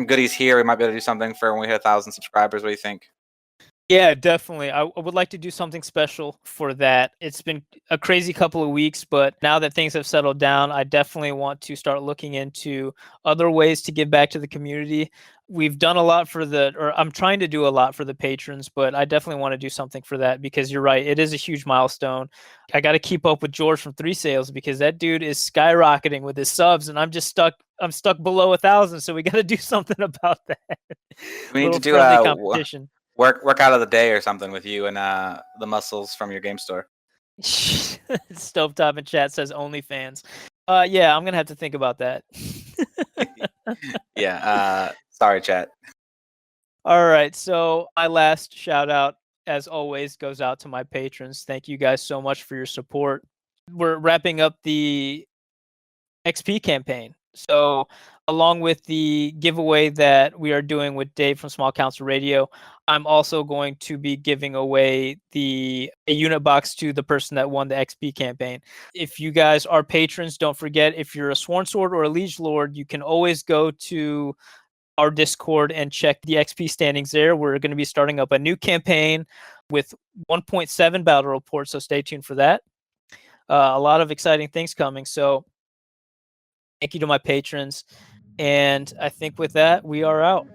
goodies here. We might be able to do something for when we hit 1,000 subscribers. What do you think? Yeah, definitely. I would like to do something special for that. It's been a crazy couple of weeks, but now that things have settled down, I definitely want to start looking into other ways to give back to the community. We've done a lot I'm trying to do a lot for the patrons, but I definitely want to do something for that because you're right. It is a huge milestone. I got to keep up with George from 3 Sales because that dude is skyrocketing with his subs and I'm stuck below 1,000. So we got to do something about that. We need to do a competition. Work out of the day or something with you and the muscles from your game store. Stovetop in chat says OnlyFans. Yeah, I'm gonna have to think about that. Yeah. Sorry, chat. All right. So my last shout out, as always, goes out to my patrons. Thank you guys so much for your support. We're wrapping up the XP campaign. So along with the giveaway that we are doing with Dave from Small Council Radio, I'm also going to be giving away a unit box to the person that won the XP campaign. If you guys are patrons, don't forget, if you're a Sworn Sword or a Liege Lord, you can always go to our Discord and check the XP standings there. We're going to be starting up a new campaign with 1.7 battle reports, so stay tuned for that. A lot of exciting things coming. So thank you to my patrons. And I think with that, we are out.